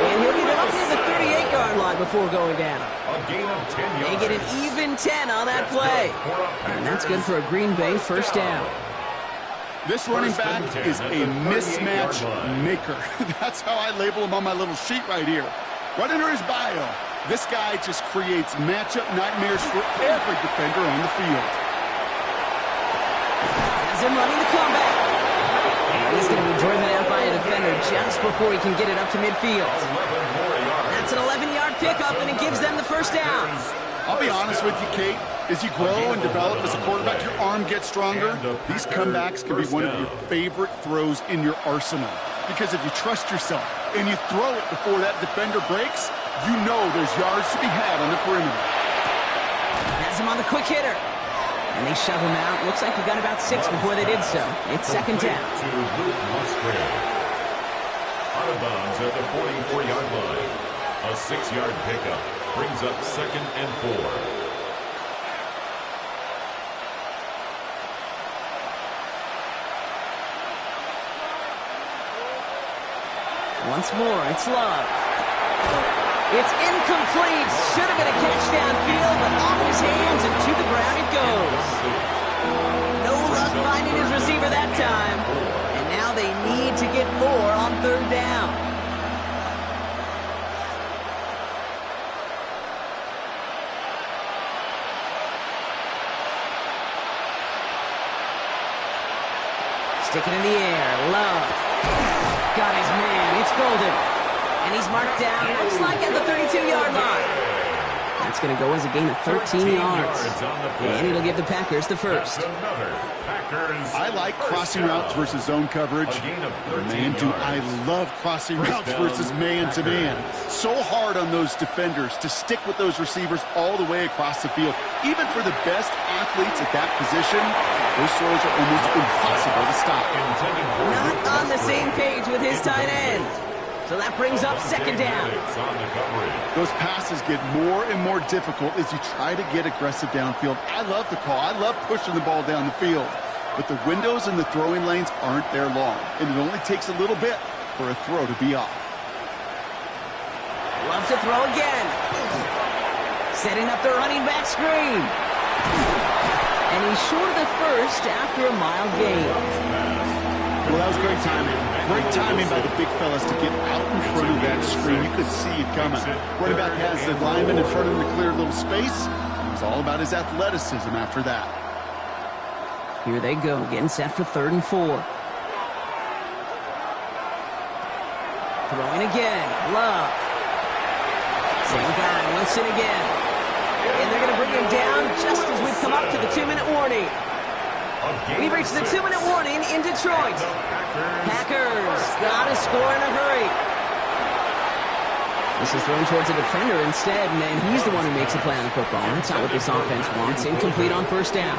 And he'll get it up near the 38-yard line before going down. A gain of 10 yards. They get an even 10 on that play. And that's good for a Green Bay 1st down. This running back is a mismatch maker. That's how I label him on my little sheet right here. Right under his bio, this guy just creates matchup nightmares for every defender on the field. Has him running the comeback. And he's going to be driven out by a defender just before he can get it up to midfield. That's an 11-yard pickup, and it gives them the 1st down. I'll be honest with you, Kate. As you grow and develop as a quarterback, your arm gets stronger. These comebacks can be one of your favorite throws in your arsenal. Because if you trust yourself and you throw it before that defender breaks, you know there's yards to be had on the perimeter. Has him on the quick hitter. And they shove him out. Looks like he got about 6 before they did so. It's 2nd down. To Luke Musgrave. Out of bounds at the 44-yard line. A 6-yard pickup brings up 2nd and 4. Once more, it's Love. It's incomplete. Should have been a catch downfield, but off his hands and to the ground it goes. No luck finding his receiver that time. And now they need to get 4 on 3rd down. Sticking in the air, Love. Got his man, it's Golden. And he's marked down, looks like at the 32-yard line. That's going to go as a gain of 13 yards. And it'll give the Packers the 1st. I like crossing routes versus zone coverage. Man, do I love crossing routes versus man-to-man. So hard on those defenders to stick with those receivers all the way across the field. Even for the best athletes at that position, those throws are almost impossible to stop. Not on the same page with his tight end. So that brings up 2nd down. Those passes get more and more difficult as you try to get aggressive downfield. I love the call. I love pushing the ball down the field. But the windows in the throwing lanes aren't there long. And it only takes a little bit for a throw to be off. Loves to throw again. Setting up the running back screen. And he's short of the 1st after a mild gain. Well, that was great timing. Great timing by the big fellas to get out in front of that screen. You could see it coming. Running back has the lineman in front of him to clear a little space. It was all about his athleticism after that. Here they go, getting set for 3rd and 4. Throwing again, Love. Same guy, Wilson again. And they're going to bring him down just as we've come up to the 2-minute warning. We've reached the 2-minute warning in Detroit. Packers got to score in a hurry. This is thrown towards a defender instead, and he's the one who makes a play on the football. That's not what this offense wants. Incomplete on first down.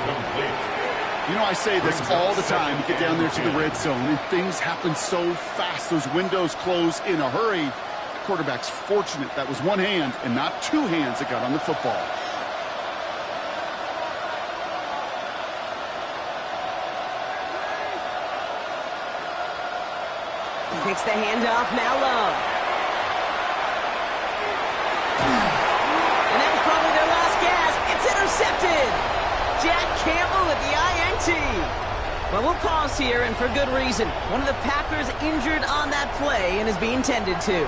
You know, I say this all the time. You get down there to the red zone, and things happen so fast. Those windows close in a hurry. The quarterback's fortunate that was one hand and not two hands that got on the football. Takes the handoff, now Love. And that was probably their last gasp. It's intercepted. Jack Campbell with the INT. Well, we'll pause here, and for good reason. One of the Packers injured on that play and is being tended to.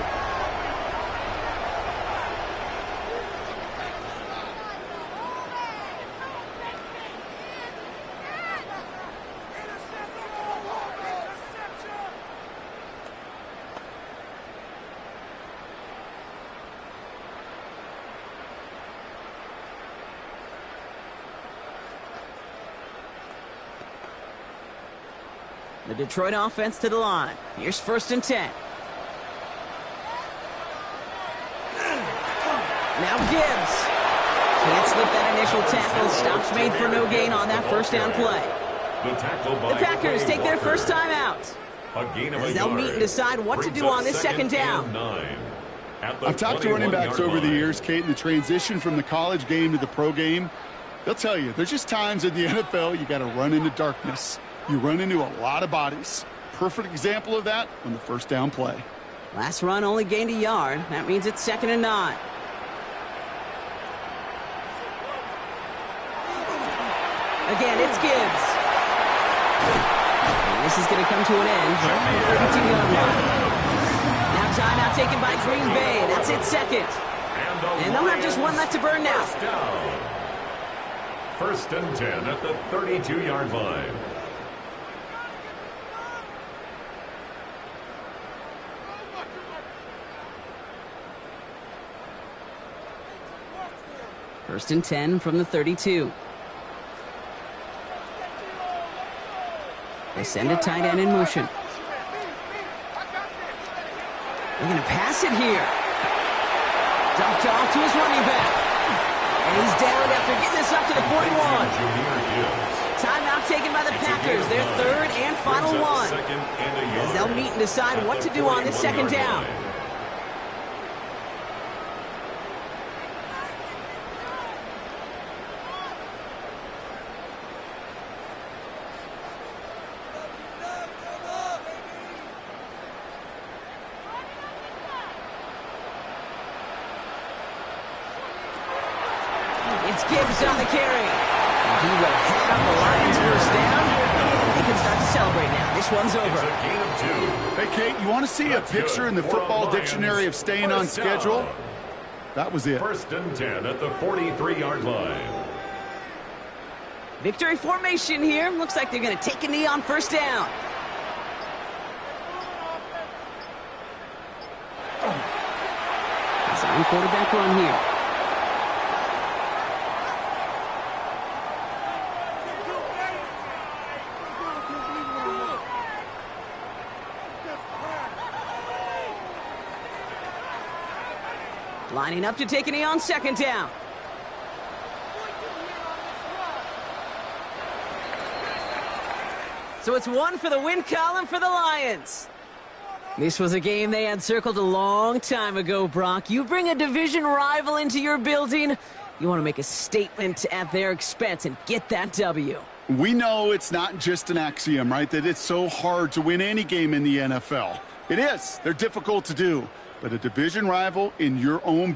The Detroit offense to the line. Here's 1st and 10. Now Gibbs. Can't slip that initial tackle. Stops made for no gain on that first down play. The Packers take their first time out. As they'll meet and decide what to do on this second down. I've talked to running backs over the years, Kate, in the transition from the college game to the pro game. They'll tell you, there's just times in the NFL you got to run into darkness. You run into a lot of bodies. Perfect example of that on the first down play. Last run only gained a yard. That means it's 2nd and 9. Again, it's Gibbs. And this is going to come to an end right from the 32-yard line. Now timeout taken by Green Bay. That's it, 2nd. And they'll have just one left to burn now. 1st and 10 at the 32-yard line. First and 10 from the 32. They send a tight end in motion. They're going to pass it here. Dumped off to his running back. And he's down after getting this up to the 41. Timeout taken by the Packers. Their 3rd and final one. As they'll meet and decide what to do on this second down. It's Gibbs on the carry. And he will have the Lions first down. They can start to celebrate now. This one's over. Hey, Kate, you want to see a picture in the football dictionary of staying on schedule? That was it. 1st and 10 at the 43-yard line. Victory formation here. Looks like they're going to take a knee on first down. It's a quarterback run here. Lining up to take a knee on second down. So it's one for the win column for the Lions. This was a game they had circled a long time ago, Brock. You bring a division rival into your building, you want to make a statement at their expense and get that W. We know it's not just an axiom, right, that it's so hard to win any game in the NFL. It is. They're difficult to do. But a division rival in your own building.